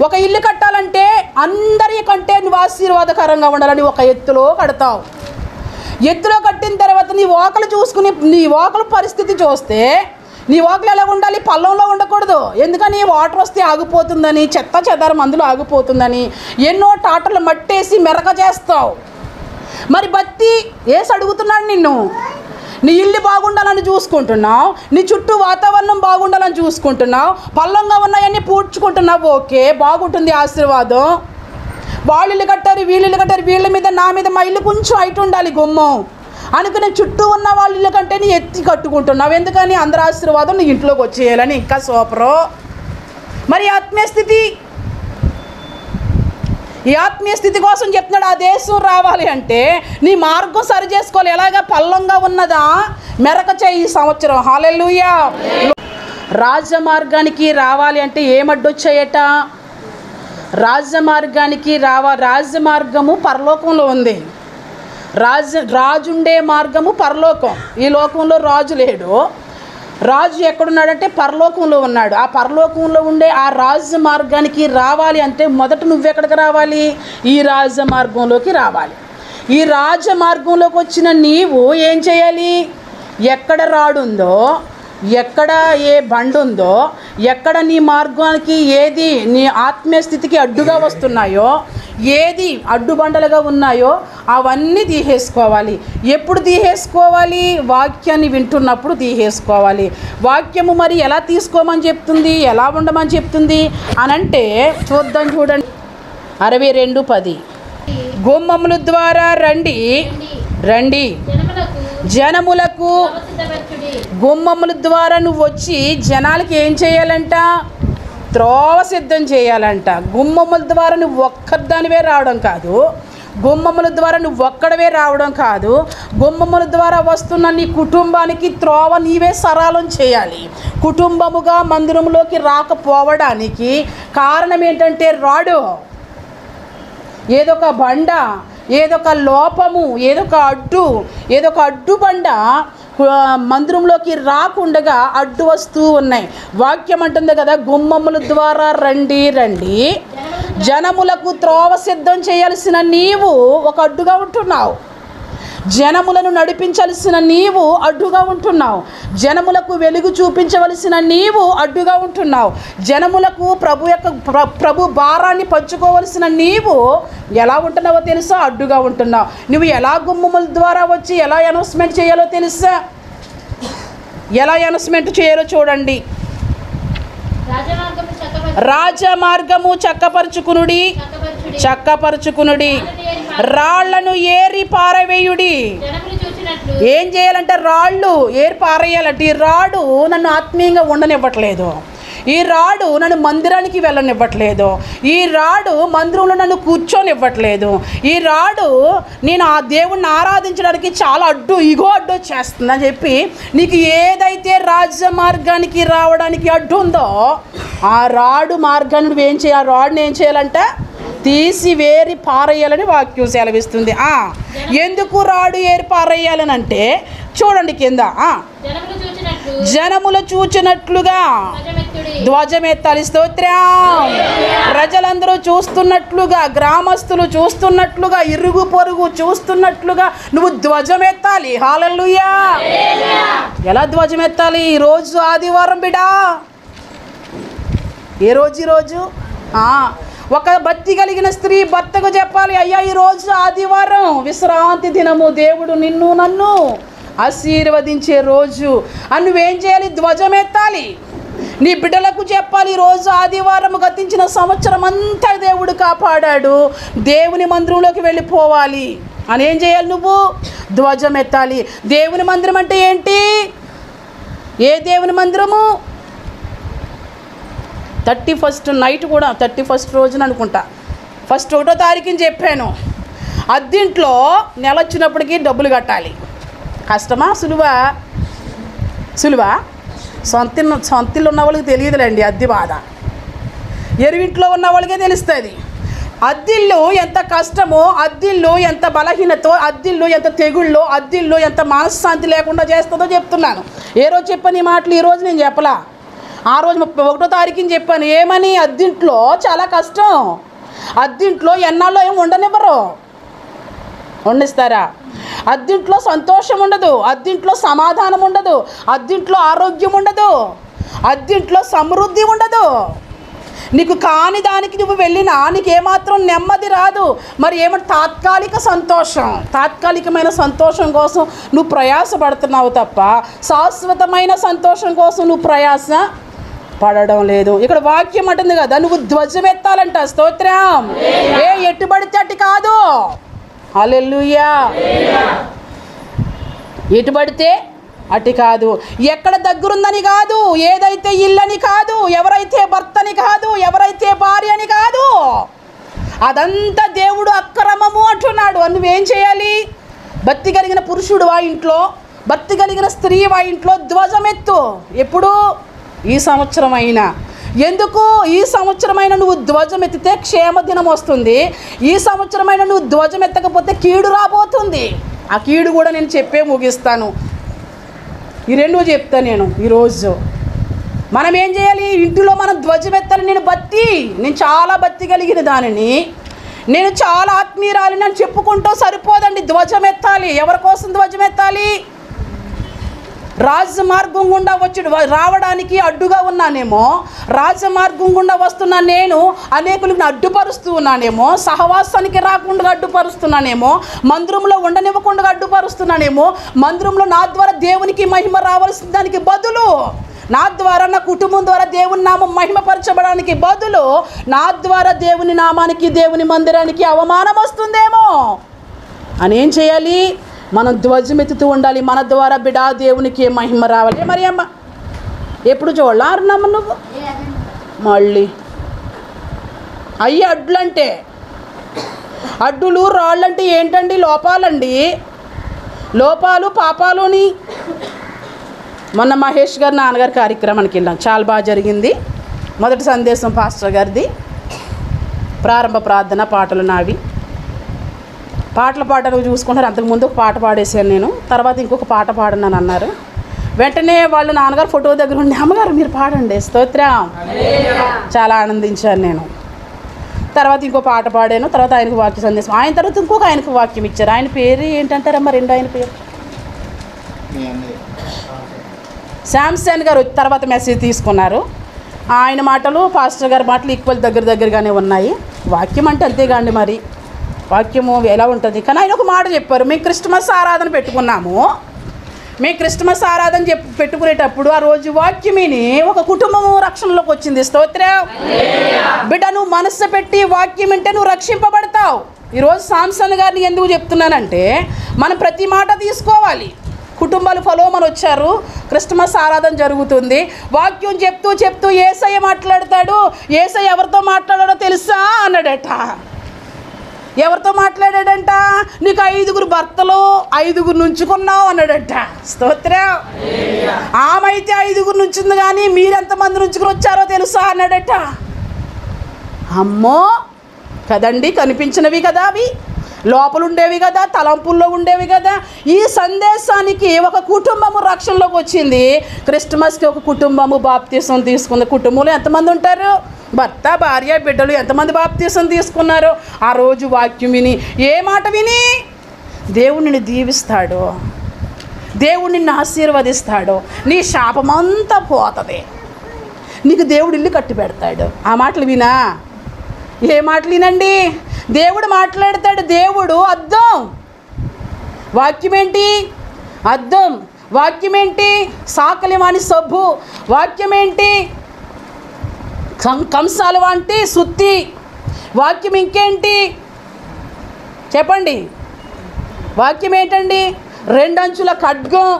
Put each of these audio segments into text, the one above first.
ఒక ఇల్లు కట్టాలంటే అందరికంటే నువ్వు ఆశీర్వాదకరంగా ఉండాలని ఒక ఎత్తులో కడతావు. ఎత్తులో కట్టిన తర్వాత నీ వాకలు చూసుకుని నీ వాకల పరిస్థితి చూస్తే నీ వాకలు ఎలా ఉండాలి? పల్లంలో ఉండకూడదు. ఎందుకని? వాటర్ వస్తే ఆగిపోతుందని, చెత్త చెదారం అందులో ఆగిపోతుందని ఎన్నో టాటర్లు మట్టేసి మెరక చేస్తావు. మరి బత్తి వేసి అడుగుతున్నాడు నిన్ను. నీ ఇల్లు బాగుండాలని చూసుకుంటున్నావు, నీ చుట్టూ వాతావరణం బాగుండాలని చూసుకుంటున్నావు, పల్లంగా ఉన్నాయన్నీ పూడ్చుకుంటున్నావు. ఓకే, బాగుంటుంది ఆశీర్వాదం. వాళ్ళు ఇల్లు కట్టారు, వీళ్ళు ఇల్లు కట్టారు, వీళ్ళ మీద నా మీద మా ఇల్లు కొంచెం హైట్ ఉండాలి గుమ్మం అనుకుని చుట్టూ ఉన్న వాళ్ళ ఇల్లు కంటే నీ ఎత్తి కట్టుకుంటున్నావు. ఎందుకని? అందరి ఆశీర్వాదం నీ ఇంట్లోకి వచ్చేయాలని. ఇంకా సూపరు. మరి ఆత్మీయ స్థితి, ఈ ఆత్మీయ స్థితి కోసం చెప్తున్నాడు. ఆ దేశం రావాలి అంటే నీ మార్గం సరి చేసుకోవాలి. ఎలాగా? పల్లంగా ఉన్నదా మెరక చేయి ఈ సంవత్సరం. హల్లెలూయా. రాజమార్గానికి రావాలి అంటే ఏమడ్డొచ్చాయట? రాజమార్గానికి రాజమార్గము పరలోకంలో ఉంది. రాజుండే మార్గము పరలోకం. ఈ లోకంలో రాజు లేడు. రాజు ఎక్కడున్నాడంటే పరలోకంలో ఉన్నాడు. ఆ పరలోకంలో ఉండే ఆ రాజమార్గానికి రావాలి అంటే మొదట నువ్వెక్కడికి రావాలి? ఈ రాజమార్గంలోకి రావాలి. ఈ రాజమార్గంలోకి వచ్చిన నీవు ఏం చేయాలి? ఎక్కడ రాడుందో, ఎక్కడ ఏ బండి ఉందో, ఎక్కడ నీ మార్గానికి ఏది నీ ఆత్మీయ స్థితికి అడ్డుగా వస్తున్నాయో, ఏది అడ్డుబండలుగా ఉన్నాయో అవన్నీ తీసేసుకోవాలి. ఎప్పుడు తీసేసుకోవాలి? వాక్యాన్ని వింటున్నప్పుడు తీసేసుకోవాలి. వాక్యము మరి ఎలా తీసుకోమని చెప్తుంది, ఎలా ఉండమని చెప్తుంది అని అంటే చూద్దాం. చూడండి, 62:10 గుమ్మముల ద్వారా రండి రండి జనములకు. గుమ్మముల ద్వారా నువ్వు వచ్చి జనాలకి ఏం చేయాలంట? త్రోవ సిద్ధం చేయాలంట. గుమ్మముల ద్వారా నువ్వు ఒక్కదానివే రావడం కాదు, గుమ్మముల ద్వారా నువ్వు ఒక్కడవే రావడం కాదు, గుమ్మముల ద్వారా వస్తున్న నీ కుటుంబానికి త్రోవ నీవే సరళం చేయాలి. కుటుంబముగా మందిరంలోకి రాకపోవడానికి కారణం ఏంటంటే రాడు, ఏదొక బండ, ఏదొక లోపము, ఏదొక అడ్డుబండ మందిరంలోకి రాకుండగా అడ్డు వస్తూ ఉన్నాయి. వాక్యం అంటుంది కదా, గుమ్మముల ద్వారా రండి రండి జనములకు త్రోవ సిద్ధం చేయాల్సిన నీవు ఒక అడ్డుగా ఉంటున్నావు. జనములను నడిపించాల్సిన నీవు అడ్డుగా ఉంటున్నావు. జనములకు వెలుగు చూపించవలసిన నీవు అడ్డుగా ఉంటున్నావు. జనములకు ప్రభు భారాన్ని పంచుకోవలసిన నీవు ఎలా ఉంటున్నావో తెలుసా? అడ్డుగా ఉంటున్నావు. నువ్వు ఎలా గుమ్మముల ద్వారా వచ్చి ఎలా అనౌన్స్మెంట్ చేయాలో తెలుసా? ఎలా అనౌన్స్మెంట్ చేయాలో చూడండి. రాజమార్గము చక్కపరుచుకునుడి, రాళ్లను ఏరి పారవేయుడి. ఏం చేయాలంటే రాళ్ళు ఏరి పారేయాలంటే, ఈ రాడు నన్ను ఆత్మీయంగా ఉండనివ్వట్లేదు, ఈ రాడు నన్ను మందిరానికి వెళ్ళనివ్వట్లేదు, ఈ రాడు మందిరంలో నన్ను కూర్చొనివ్వట్లేదు, ఈ రాడు నేను ఆ దేవుణ్ణి ఆరాధించడానికి చాలా అడ్డు చేస్తుందని చెప్పి నీకు ఏదైతే రాజమార్గానికి రావడానికి అడ్డు ఉందో ఆ రాడు మార్గాన్ని నువ్వేం చేయాలి? ఆ రాడుని ఏం చేయాలంటే తీసి వేరి పారేయాలని వాక్యం సెలవిస్తుంది. ఎందుకు రాడు ఏరి పారేయాలని అంటే చూడండి కింద, జనములు చూచినట్లుగా ధ్వజమెత్తాలి. స్తోత్రం. ప్రజలందరూ చూస్తున్నట్లుగా, గ్రామస్తులు చూస్తున్నట్లుగా, ఇరుగు పొరుగు చూస్తున్నట్లుగా నువ్వు ధ్వజమెత్తాలి. హల్లెలూయా. ఎలా ధ్వజమెత్తాలి? ఈరోజు ఆదివారం బిడా, ఏ రోజు? ఈరోజు ఒక భక్తి కలిగిన స్త్రీ భర్తకు చెప్పాలి, అయ్యా ఈరోజు ఆదివారం విశ్రాంతి దినము, దేవుడు నిన్ను నన్ను ఆశీర్వదించే రోజు అని నువ్వేం చేయాలి? ధ్వజమెత్తాలి. నీ బిడ్డలకు చెప్పాలి, ఈరోజు ఆదివారం, గతించిన సంవత్సరం అంతా దేవుడు కాపాడాడు, దేవుని మందిరంలోకి వెళ్ళిపోవాలి అని ఏం చేయాలి? నువ్వు ధ్వజమెత్తాలి. దేవుని మందిరం అంటే ఏంటి? ఏ దేవుని మందిరము? 31st నైట్ కూడా 31st రోజున అనుకుంటా, 1వ తారీఖుని చెప్పాను. అద్దింట్లో నెల వచ్చినప్పటికీ డబ్బులు కట్టాలి. కష్టమా? సులువా? సొంతిల్లు ఉన్న వాళ్ళకి తెలియదులేండి అద్దె బాధ, ఎరువింట్లో ఉన్న వాళ్ళకే తెలుస్తుంది. అద్దిల్లు ఎంత కష్టమో, అద్దిల్లు ఎంత బలహీనతో, అద్దిల్లు ఎంత తెగుళ్ళో, అద్దిల్లు ఎంత మనశ్శాంతి లేకుండా చేస్తుందో చెప్తున్నాను. ఏ రోజు చెప్పని మాటలు ఈరోజు నేను చెప్పలా. ఆ రోజు 31వ తారీఖుని చెప్పాను. ఏమని? అద్దింట్లో చాలా కష్టం, అద్దింట్లో ఎన్నాళ్ళు ఏమి ఉండనివ్వరు. వండిస్తారా? అద్దింట్లో సంతోషం ఉండదు, అద్దింట్లో సమాధానం ఉండదు, అద్దింట్లో ఆరోగ్యం ఉండదు, అద్దింట్లో సమృద్ధి ఉండదు. నీకు కాని దానికి నువ్వు వెళ్ళినా నీకు ఏమాత్రం నెమ్మది రాదు. మరి ఏమంటే తాత్కాలిక సంతోషం, తాత్కాలికమైన సంతోషం కోసం నువ్వు ప్రయాసపడుతున్నావు తప్ప శాశ్వతమైన సంతోషం కోసం నువ్వు ప్రయాస పడడం లేదు. ఇక్కడ వాక్యం అంటుంది కదా, నువ్వు ధ్వజం ఎత్తాలంట. స్తోత్రం. ఎట్టు పడితే అటు కాదు. హల్లెలూయా. ఎటు పడితే అటు కాదు. ఎక్కడ దగ్గరుందని కాదు, ఏదైతే ఇల్లని కాదు, ఎవరైతే భర్తని కాదు, ఎవరైతే భార్య అని కాదు, అదంతా దేవుడు అక్రమము అంటున్నాడు. నువ్వేం చేయాలి? భక్తి కలిగిన పురుషుడు ఆ ఇంట్లో, భక్తి కలిగిన స్త్రీ ఆ ఇంట్లో ధ్వజమెత్తు. ఎప్పుడు? ఈ సంవత్సరం అయినా. ఎందుకు? ఈ సంవత్సరమైన నువ్వు ధ్వజం ఎత్తితే క్షేమదినం వస్తుంది. ఈ సంవత్సరమైన నువ్వు ధ్వజం ఎత్తకపోతే కీడు రాబోతుంది. ఆ కీడు కూడా నేను చెప్పే ముగిస్తాను. ఈ రెండు చెప్తా నేను ఈరోజు. మనం ఏం చేయాలి? ఇంటిలో మనం ధ్వజం ఎత్తాలి. నేను చాలా భక్తి కలిగిన దానిని, నేను చాలా ఆత్మీయురాలిని అని చెప్పుకుంటూ సరిపోదండి. ధ్వజం ఎత్తాలి. ఎవరి కోసం ధ్వజం ఎత్తాలి? రాజమార్గం గుండా రావడానికి అడ్డుగా ఉన్నానేమో, రాజమార్గం గుండా వస్తున్నా నేను అనేకులకు అడ్డుపరుస్తూ ఉన్నానేమో, సహవాసానికి రాకుండా అడ్డుపరుస్తున్నానేమో, మందిరంలో ఉండనివ్వకుండా అడ్డుపరుస్తున్నానేమో, మందిరంలో నా ద్వారా దేవునికి మహిమ రావాల్సిన దానికి బదులు, నా ద్వారా నా కుటుంబం ద్వారా దేవుని నామం మహిమపరచబడానికి బదులు నా ద్వారా దేవుని నామానికి, దేవుని మందిరానికి అవమానం వస్తుందేమో అని ఏం చేయాలి? మనం ధ్వజమెత్తుతూ ఉండాలి. మన ద్వారా బిడా దేవునికి మహిమ రావాలి. మరి అమ్మ ఎప్పుడు చూడాలన్నామ్మ నువ్వు? మళ్ళీ అయ్యి అడ్డులంటే, అడ్డులు రాళ్ళంటే ఏంటండి? లోపాలండి, లోపాలు పాపాలుని. మొన్న మహేష్ గారు నాన్నగారి కార్యక్రమానికి వెళ్ళాం, చాలా బాగా జరిగింది. మొదటి సందేశం పాస్టర్ గారిది, ప్రారంభ ప్రార్థన, పాటలు నావి. పాటలు పాటలు చూసుకుంటారు. అంతకుముందు ఒక పాట పాడేసాను నేను, తర్వాత ఇంకొక పాట పాడన్నాను అన్నారు. వెంటనే వాళ్ళు నాన్నగారు ఫోటో దగ్గర ఉండి, అమ్మగారు మీరు పాడండి. స్తోత్రం. చాలా ఆనందించాను నేను. తర్వాత ఇంకో పాట పాడాను. తర్వాత ఆయనకు వాక్య సందేశం, ఆయన తర్వాత ఇంకొక ఆయనకు వాక్యం ఇచ్చారు. ఆయన పేరు ఏంటంటారమ్మా? రెండు ఆయన పేరు శాంసన్ గారు తర్వాత మెసేజ్ తీసుకున్నారు. ఆయన మాటలు పాస్టర్ గారి మాటలు ఈక్వల్ దగ్గరగానే ఉన్నాయి. వాక్యం అంటే అంతేగాండి, మరి వాక్యము ఎలా ఉంటుంది. కానీ ఆయన ఒక మాట చెప్పారు, మేము క్రిస్మస్ ఆరాధన పెట్టుకున్నాము. మేము క్రిస్మస్ ఆరాధన పెట్టుకునేటప్పుడు ఆ రోజు వాక్యమిని ఒక కుటుంబము రక్షణలోకి వచ్చింది. స్తోత్రం. బిడ్డ, నువ్వు మనస్సు పెట్టి వాక్యం అంటే నువ్వు రక్షింపబడతావు. ఈరోజు సాంసన్ గారిని ఎందుకు చెప్తున్నానంటే, మనం ప్రతి మాట తీసుకోవాలి. కుటుంబాలు ఫలోమని వచ్చారు, క్రిస్మస్ ఆరాధన జరుగుతుంది. వాక్యం చెప్తూ యేసయ్య మాట్లాడతాడు. యేసయ్య ఎవరితో మాట్లాడాడో తెలుసా అన్నాడట. ఎవరితో మాట్లాడాడంట? నీకు 5 భర్తలు, 5 నుంచుకున్నావు అన్నాడట. స్తోత్రం. ఆమె అయితే 5 నుంచింది, కానీ మీరెంతమంది నుంచుకుని వచ్చారో తెలుసా అన్నాడట. అమ్మో కదండి, కనిపించినవి కదా, అవి లోపల ఉండేవి కదా, తలంపుల్లో ఉండేవి కదా. ఈ సందేశానికి ఒక కుటుంబము రక్షణలోకి వచ్చింది. క్రిస్మస్కి ఒక కుటుంబము బాప్తీసం తీసుకుంది. కుటుంబంలో ఎంతమంది ఉంటారు? భర్త, భార్య, బిడ్డలు ఎంతమంది బాప్తీసం తీసుకున్నారు? ఆ రోజు వాక్యం విని, ఏ మాట విని? దేవుడిని దీవిస్తాడు, దేవుడు నిన్ను ఆశీర్వదిస్తాడు, నీ శాపమంతా పోతుంది, నీకు దేవుడు ఇల్లు కట్టి పెడతాడు. ఆ మాటలు వినా? ఏ మాటలు వినండి? దేవుడు మాట్లాడతాడు. దేవుడు అద్దం. వాక్యం ఏంటి? అద్దం. వాక్యం ఏంటి? సాకలి వాణి సబ్బు. వాక్యం ఏంటి? కంసాలు వంటి సుత్తి. వాక్యం ఇంకేంటి చెప్పండి? వాక్యం ఏంటండి? 2 అంచుల ఖడ్గం.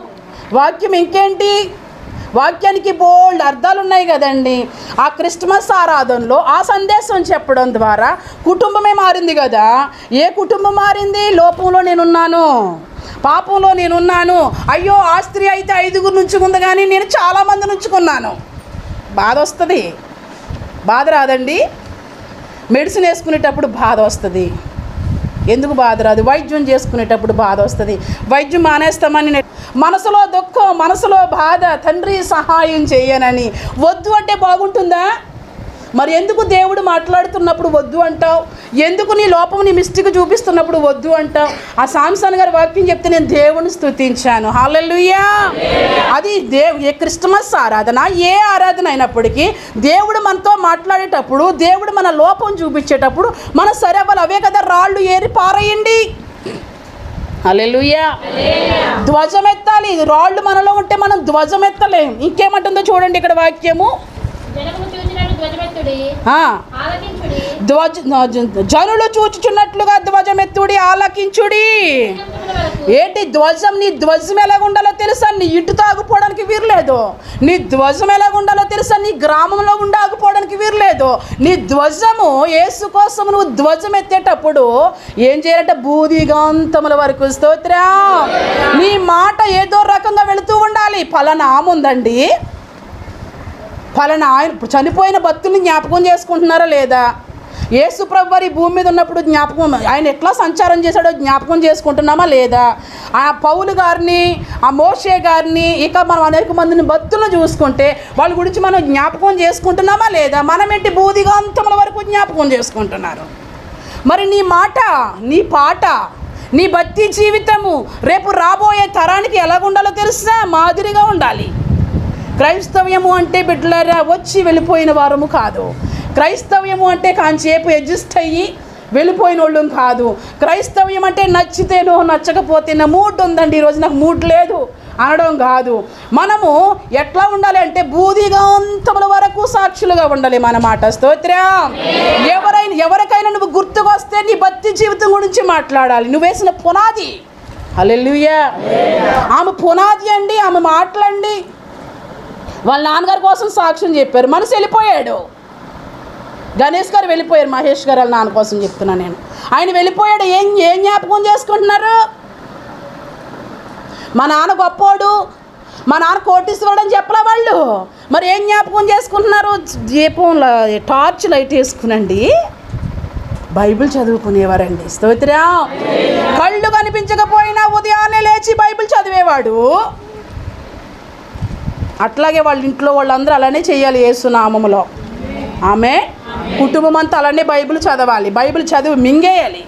వాక్యం ఇంకేంటి? వాక్యానికి బోల్డ్ అర్థాలు ఉన్నాయి కదండి. ఆ క్రిస్మస్ ఆరాధనలో ఆ సందేశం చెప్పడం ద్వారా కుటుంబమే మారింది కదా. ఏ కుటుంబం మారింది? లోపంలో నేనున్నాను, పాపంలో నేనున్నాను. అయ్యో ఆ స్త్రీ అయితే 5 నుంచుకుంది, కానీ నేను చాలామంది నుంచుకున్నాను. బాధ వస్తుంది. బాధ రాదండి? మెడిసిన్ వేసుకునేటప్పుడు బాధ వస్తుంది. ఎందుకు బాధ రాదు? వైద్యం చేసుకునేటప్పుడు బాధ వస్తుంది. వైద్యం మానేస్తామని మనసులో దుఃఖం, మనసులో బాధ, తండ్రి సహాయం చేయనని. వద్దు అంటే బాగుంటుందా? మరి ఎందుకు దేవుడు మాట్లాడుతున్నప్పుడు వద్దు అంటావు? ఎందుకు నీ లోపం, నీ మిస్టేక్ చూపిస్తున్నప్పుడు వద్దు అంటావు? ఆ సాంసన్ గారి వాక్యం చెప్తే నేను దేవుని స్తుతించాను. హల్లెలూయా. అది ఏ క్రిస్మస్ ఆరాధన, ఏ ఆరాధన అయినప్పటికీ దేవుడు మనతో మాట్లాడేటప్పుడు, దేవుడు మన లోపం చూపించేటప్పుడు మన సరే వాళ్ళు అవే కదా రాళ్ళు ఏరి పారేయండి. హల్లెలూయా. ధ్వజం ఎత్తాలి. రాళ్ళు మనలో ఉంటే మనం ధ్వజం ఎత్తలేం. ఇంకేమంటుందో చూడండి ఇక్కడ వాక్యము. జనులు చూచుచున్నట్లుగా ధ్వజమెత్తుడి, ఆలకించుడి. ఏంటి ధ్వజం? నీ ధ్వజం ఎలాగుండాలో తెలుసా? నీ ఇటు తాగుపోవడానికి వీర్లేదు. నీ ధ్వజం ఎలాగుండాలో తెలుసా? నీ గ్రామంలో ఉండాకపోవడానికి వీర్లేదు. నీ ధ్వజము యేసు కోసం నువ్వు ధ్వజం ఎత్తేటప్పుడు ఏం చేయాలంటే భూదిగాంతముల వరకు. స్తోత్రం. నీ మాట ఏదో రకంగా వెళుతూ ఉండాలి. ఫలానా ఆముందండి, ఫలానా ఆయన చనిపోయిన భక్తుల్ని జ్ఞాపకం చేసుకుంటున్నారా లేదా? యేసు ప్రభు వారి భూమి మీద ఉన్నప్పుడు జ్ఞాపకం, ఆయన ఎట్లా సంచారం చేశాడో జ్ఞాపకం చేసుకుంటున్నామా లేదా? ఆ పౌలు గారిని, ఆ మోషే గారిని, ఇక మనం అనేక మందిని భక్తులను చూసుకుంటే వాళ్ళ గురించి మనం జ్ఞాపకం చేసుకుంటున్నామా లేదా? మనం ఏంటి భూదిగాంతముల వరకు జ్ఞాపకం చేసుకుంటున్నారు. మరి నీ మాట, నీ పాట, నీ భక్తి జీవితము రేపు రాబోయే తరానికి ఎలాగుండాలో తెలుసా? మాదిరిగా ఉండాలి. క్రైస్తవ్యము అంటే బిడ్డలారా వచ్చి వెళ్ళిపోయిన వారము కాదు. క్రైస్తవ్యము అంటే కాంచేపు అడ్జస్ట్ అయ్యి వెళ్ళిపోయిన వాళ్ళం కాదు. క్రైస్తవ్యం అంటే నచ్చితేనో నచ్చకపోతేనో మూడ్ ఉందండి, ఈరోజు నాకు మూడ్ లేదు అనడం కాదు. మనము ఎట్లా ఉండాలి అంటే భూదిగాంతముల వరకు సాక్షులుగా ఉండాలి మన మాట. స్తోత్రం. ఎవరికైనా నువ్వు గుర్తుకొస్తే నీ భక్తి జీవితం గురించి మాట్లాడాలి. నువ్వు వేసిన పునాది. హల్లెలూయా. ఆమె పునాది అండి, ఆమె మాటలండి. వాళ్ళ నాన్నగారి కోసం సాక్ష్యం చెప్పారు, మనసు వెళ్ళిపోయాడు. గణేష్ గారు వెళ్ళిపోయారు, మహేష్ గారు వాళ్ళ నాన్న కోసం చెప్తున్నాను నేను. ఆయన వెళ్ళిపోయాడు. ఏం జ్ఞాపకం చేసుకుంటున్నారు? మా నాన్న గొప్పోడు, మా నాన్న కోటీశ్వరుడు అని చెప్పలే వాళ్ళు. మరి ఏం జ్ఞాపకం చేసుకుంటున్నారు? దీపంలో టార్చ్ లైట్ వేసుకునండి బైబిల్ చదువుకునేవారండి. స్తోత్రం. కళ్ళు కనిపించకపోయినా ఉదయాన్నే లేచి బైబిల్ చదివేవాడు. అట్లాగే వాళ్ళ ఇంట్లో వాళ్ళందరూ అలానే చేయాలి యేసునామములో. ఆమె కుటుంబం అంతా అలానే బైబిల్ చదవాలి, బైబిల్ చదివి మింగేయాలి.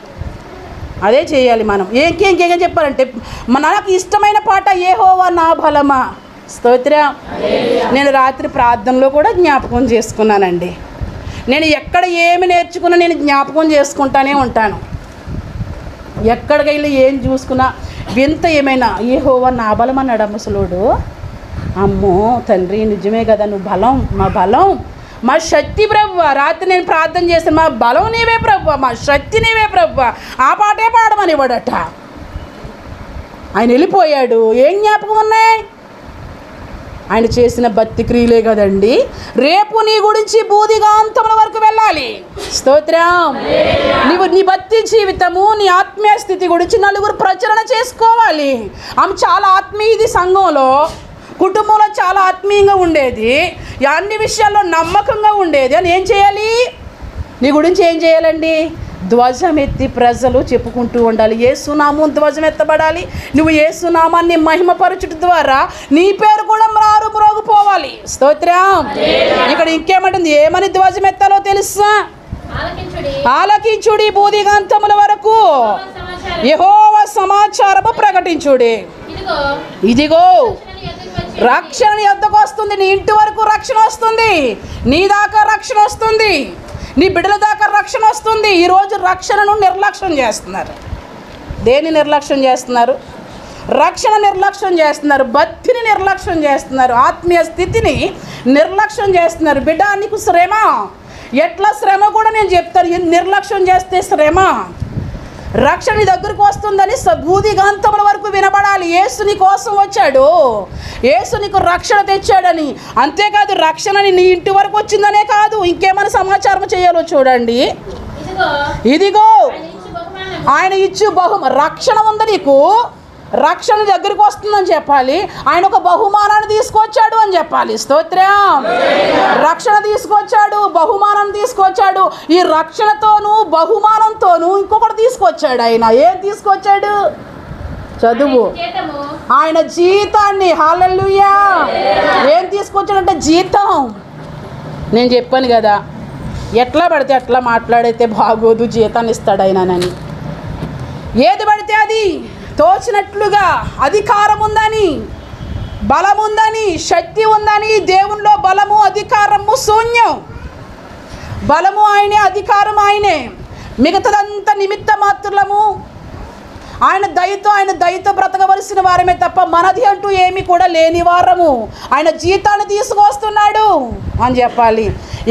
అదే చేయాలి మనం. ఇంకేం చెప్పారంటే నాకు ఇష్టమైన పాట యెహోవా నా బలమా. స్తోత్రం. నేను రాత్రి ప్రార్థనలో కూడా జ్ఞాపకం చేసుకున్నానండి. నేను ఎక్కడ ఏమి నేర్చుకున్నా నేను జ్ఞాపకం చేసుకుంటానే ఉంటాను. ఎక్కడికి వెళ్ళి ఏం చూసుకున్నా వింత ఏమైనా యెహోవా నా బలం అన్నాడు ముసలోడు. అమ్మో తండ్రి నిజమే కదా, నువ్వు బలం, మా బలం, మా శక్తి ప్రభువా. రాత్రి నేను ప్రార్థన చేస్తాను, మా బలం నీవే ప్రభువా, మా శక్తి నీవే ప్రభువా. ఆ పాటే పాడమనివాడట. ఆయన వెళ్ళిపోయాడు. ఏం జ్ఞాపకం ఉన్నాయి? ఆయన చేసిన భక్తి క్రియలే కదండి. రేపు నీ గురించి భూదిగాంతముల వరకు వెళ్ళాలి. స్తోత్రం. నీ భక్తి జీవితము, నీ ఆత్మీయ స్థితి గురించి నలుగురు ప్రచురణ చేసుకోవాలి. ఆమె చాలా ఆత్మీయది, సంఘంలో కుటుంబంలో చాలా ఆత్మీయంగా ఉండేది, అన్ని విషయాల్లో నమ్మకంగా ఉండేది. అని ఏం చేయాలి? నీ గురించి ఏం చేయాలండి? ధ్వజం ఎత్తి ప్రజలు చెప్పుకుంటూ ఉండాలి. యేసునామం ధ్వజం ఎత్తబడాలి. నువ్వు యేసునామాన్ని మహిమపరచుట ద్వారా నీ పేరు కూడా మ్రోగిపోవాలి. స్తోత్రం. ఇక్కడ ఇంకేమంటుంది? ఏమని ధ్వజం ఎత్తాలో తెలుసా? ఆలకించుడి భూదిగాంతముల వరకు, యెహోవా సమాచారము ప్రకటించుడి. ఇదిగో రక్షణ యొద్దకు వస్తుంది. నీ ఇంటి వరకు రక్షణ వస్తుంది, నీ దాకా రక్షణ వస్తుంది, నీ బిడ్డల దాకా రక్షణ వస్తుంది. ఈరోజు రక్షణను నిర్లక్ష్యం చేస్తున్నారు. దేన్ని నిర్లక్ష్యం చేస్తున్నారు? రక్షణ నిర్లక్ష్యం చేస్తున్నారు, భక్తిని నిర్లక్ష్యం చేస్తున్నారు, ఆత్మీయ స్థితిని నిర్లక్ష్యం చేస్తున్నారు. బిడ్డ నీకు శ్రమ, ఎట్లా శ్రమ కూడా నేను చెప్తాను. నిర్లక్ష్యం చేస్తే శ్రమ. రక్షణ నీ దగ్గరకు వస్తుందని భూదిగాంతముల వరకు వినబడాలి. యేసు నీ కోసం వచ్చాడు, యేసు నీకు రక్షణ తెచ్చాడని. అంతేకాదు రక్షణని నీ ఇంటి వరకు వచ్చిందనే కాదు, ఇంకేమైనా సమాచారం చేయాలో చూడండి. ఇదిగో ఆయన ఇచ్చు రక్షణ ఉంది నీకు, రక్షణ దగ్గరికి వస్తుందని చెప్పాలి, ఆయన ఒక బహుమానాన్ని తీసుకొచ్చాడు అని చెప్పాలి. స్తోత్రం. రక్షణ తీసుకొచ్చాడు, బహుమానాన్ని తీసుకొచ్చాడు. ఈ రక్షణతోనూ బహుమానంతోనూ ఇంకొకటి తీసుకొచ్చాడు. ఆయన ఏం తీసుకొచ్చాడు? చదువు. ఆయన జీతాన్ని. హల్లెలూయా. ఏం తీసుకొచ్చాడంటే జీతం. నేను చెప్పాను కదా, ఎట్లా పడితే అట్లా మాట్లాడైతే బాగోదు, జీతాన్ని ఇస్తాడు ఆయనని. ఏది పడితే అది తోచినట్లుగా అధికారం ఉందని, బలం ఉందని, శక్తి ఉందని. దేవునిలో బలము అధికారము శూన్యం. బలము ఆయనే, అధికారం ఆయనే, మిగతాదంతా నిమిత్త మాత్రము. ఆయన దయతో బ్రతకవలసిన వారమే తప్ప మనది అంటూ ఏమీ కూడా లేని వారము. ఆయన జీతాన్ని తీసుకొస్తున్నాడు అని చెప్పాలి.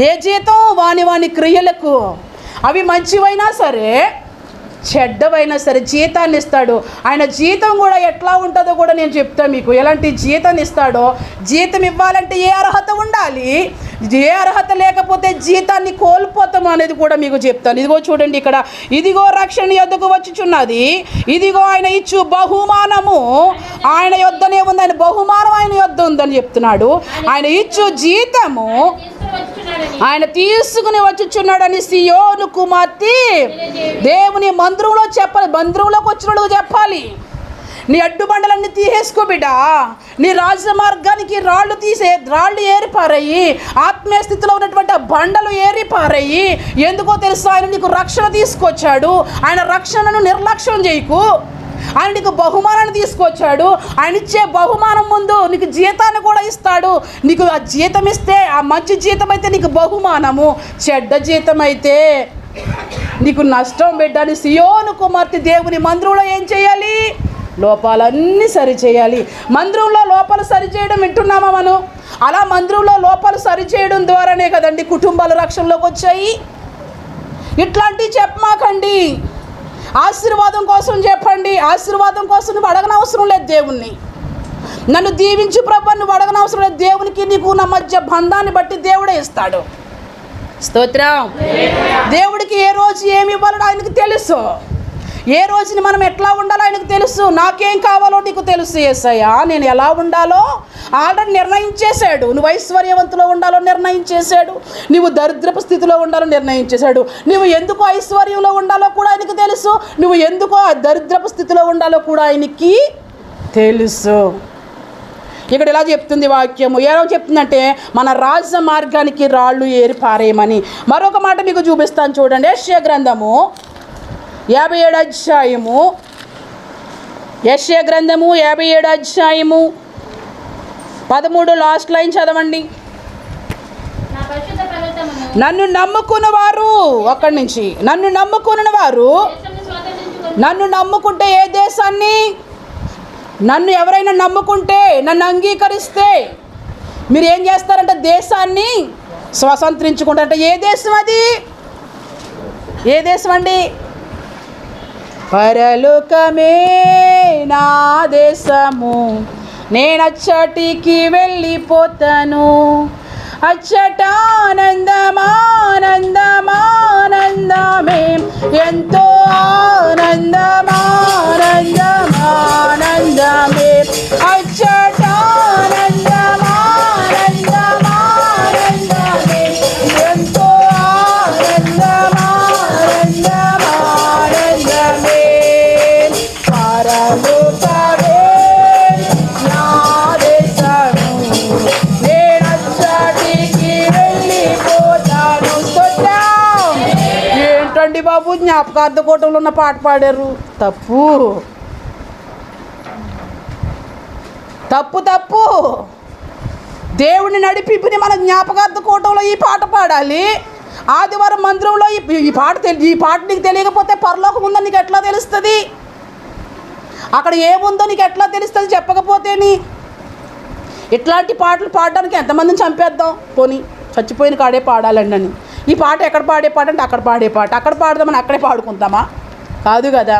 ఏ జీతం? వాని క్రియలకు. అవి మంచివైనా సరే చెడ్డవైనా సరే జీతాన్ని ఇస్తాడు. ఆయన జీతం కూడా ఎట్లా ఉంటుందో కూడా నేను చెప్తాను మీకు. ఎలాంటి జీతాన్ని ఇస్తాడో. జీతం ఇవ్వాలంటే ఏ అర్హత ఉండాలి, ఏ అర్హత లేకపోతే జీతాన్ని కోల్పోతాము అనేది కూడా మీకు చెప్తాను. ఇదిగో చూడండి ఇక్కడ, ఇదిగో రక్షణ యొద్దకు వచ్చుచున్నది, ఇదిగో ఆయన ఇచ్చు బహుమానము ఆయన యొద్దనే ఉంది. ఆయన బహుమానం ఆయన యొద్ద ఉందని చెప్తున్నాడు. ఆయన ఇచ్చు జీతము ఆయన తీసుకుని వచ్చుచున్నాడని సియోను కుమార్తె దేవుని మందిరంలో చెప్పాలి. మందిరంలోకి వచ్చినప్పుడు చెప్పాలి. నీ అడ్డుబండలన్నీ తీసేసుకో బిడ్డ. నీ రాజమార్గానికి రాళ్ళు ఏరిపారాయి. ఆత్మీయ స్థితిలో ఉన్నటువంటి బండలు ఏరిపారాయి. ఎందుకో తెలుసా? ఆయన నీకు రక్షణ తీసుకొచ్చాడు. ఆయన రక్షణను నిర్లక్ష్యం చేయకు. ఆయన నీకు బహుమానాన్ని తీసుకొచ్చాడు. ఆయన ఇచ్చే బహుమానం ముందు నీకు జీతాన్ని కూడా ఇస్తాడు. నీకు ఆ జీతం ఇస్తే, ఆ మంచి జీతం అయితే నీకు బహుమానము, చెడ్డ జీతం అయితే నీకు నష్టం. బిడ్డని సియోను కుమార్తె దేవుని మందిరంలో ఏం చేయాలి? లోపాలన్నీ సరిచేయాలి. మందిరంలో లోపాలు సరిచేయడం వింటున్నామా మనం? అలా మందిరంలో లోపాలు సరిచేయడం ద్వారానే కదండి కుటుంబాల రక్షణలోకి వచ్చాయి. ఇట్లాంటివి చెప్పమాకండి. ఆశీర్వాదం కోసం చెప్పండి. ఆశీర్వాదం కోసం నువ్వు అడగనవసరం లేదు దేవుణ్ణి. నన్ను దీవించు ప్రభు నువ్వు అడగనవసరం లేదు. దేవునికి నీకు నా మధ్య బంధాన్ని బట్టి దేవుడే ఇస్తాడు. స్తోత్రం. దేవుడికి ఏ రోజు ఏమి ఇవ్వాలో ఆయనకు తెలుసు. ఏ రోజుని మనం ఎట్లా ఉండాలో ఆయనకు తెలుసు. నాకేం కావాలో నీకు తెలుసు యేసయ్యా. నేను ఎలా ఉండాలో ఆల్రెడీ నిర్ణయించేశాడు. నువ్వు ఐశ్వర్యవంతులో ఉండాలో నిర్ణయించేశాడు. నువ్వు దరిద్రపు స్థితిలో ఉండాలో నిర్ణయించేశాడు. నువ్వు ఎందుకు ఐశ్వర్యంలో ఉండాలో కూడా ఆయనకు తెలుసు. నువ్వు ఎందుకు ఆ దరిద్రపు స్థితిలో ఉండాలో కూడా ఆయనకి తెలుసు. ఇక్కడ ఇలా చెప్తుంది వాక్యము. ఏమో చెప్తుందంటే మన రాజ మార్గానికి రాళ్ళు ఏరి పారేయమని. మరొక మాట మీకు చూపిస్తాను చూడండి. యెషయా గ్రంథము 57 అధ్యాయము. యెషయా గ్రంథము 57 అధ్యాయము 13 లాస్ట్ లైన్ చదవండి. నన్ను నమ్ముకున్న వారు, అక్కడి నుంచి నన్ను నమ్ముకున్న వారు, నన్ను నమ్ముకుంటే ఏ దేశాన్ని, నన్ను ఎవరైనా నమ్ముకుంటే, నన్ను అంగీకరిస్తే మీరు ఏం చేస్తారంటే దేశాన్ని స్వతంత్రించుకుంటారంటే. ఏ దేశం అది? ఏ దేశం అండి? పరలోకమే నా దేశము, నేను అచ్చటికి వెళ్ళిపోతాను. అచ్చట ఆనందమానందమానందమే, ఎంతో ఆనందమానందమానందమే. అచ్చట ఆనందమానందమానందమే, ఎంతో ఆనందమానందమానందమే. పరలోకమే నా దేశము, నేను అచ్చటికి వెళ్ళిపోతాను. ఏంటండి బాబు, జ్ఞాపకార్థ కూటంలో ఉన్న పాట పాడారు. తప్పు తప్పు తప్పు. దేవుడిని నడిపిని మన జ్ఞాపకార్థ కూటంలో ఈ పాట పాడాలి. ఆదివారం మందిరంలో ఈ పాట నీకు తెలియకపోతే పరలోకం ఉందని నీకు ఎట్లా తెలుస్తుంది? అక్కడ ఏముందో నీకు ఎట్లా తెలుస్తుంది చెప్పకపోతేని? ఇట్లాంటి పాటలు పాడడానికి ఎంతమందిని చంపేద్దాం, పోనీ చచ్చిపోయిన కాడే పాడాలండి అని. ఈ పాట ఎక్కడ పాడే పాట అంటే అక్కడ పాడే పాట. అక్కడ పాడదామని అక్కడే పాడుకుంటామా? కాదు కదా.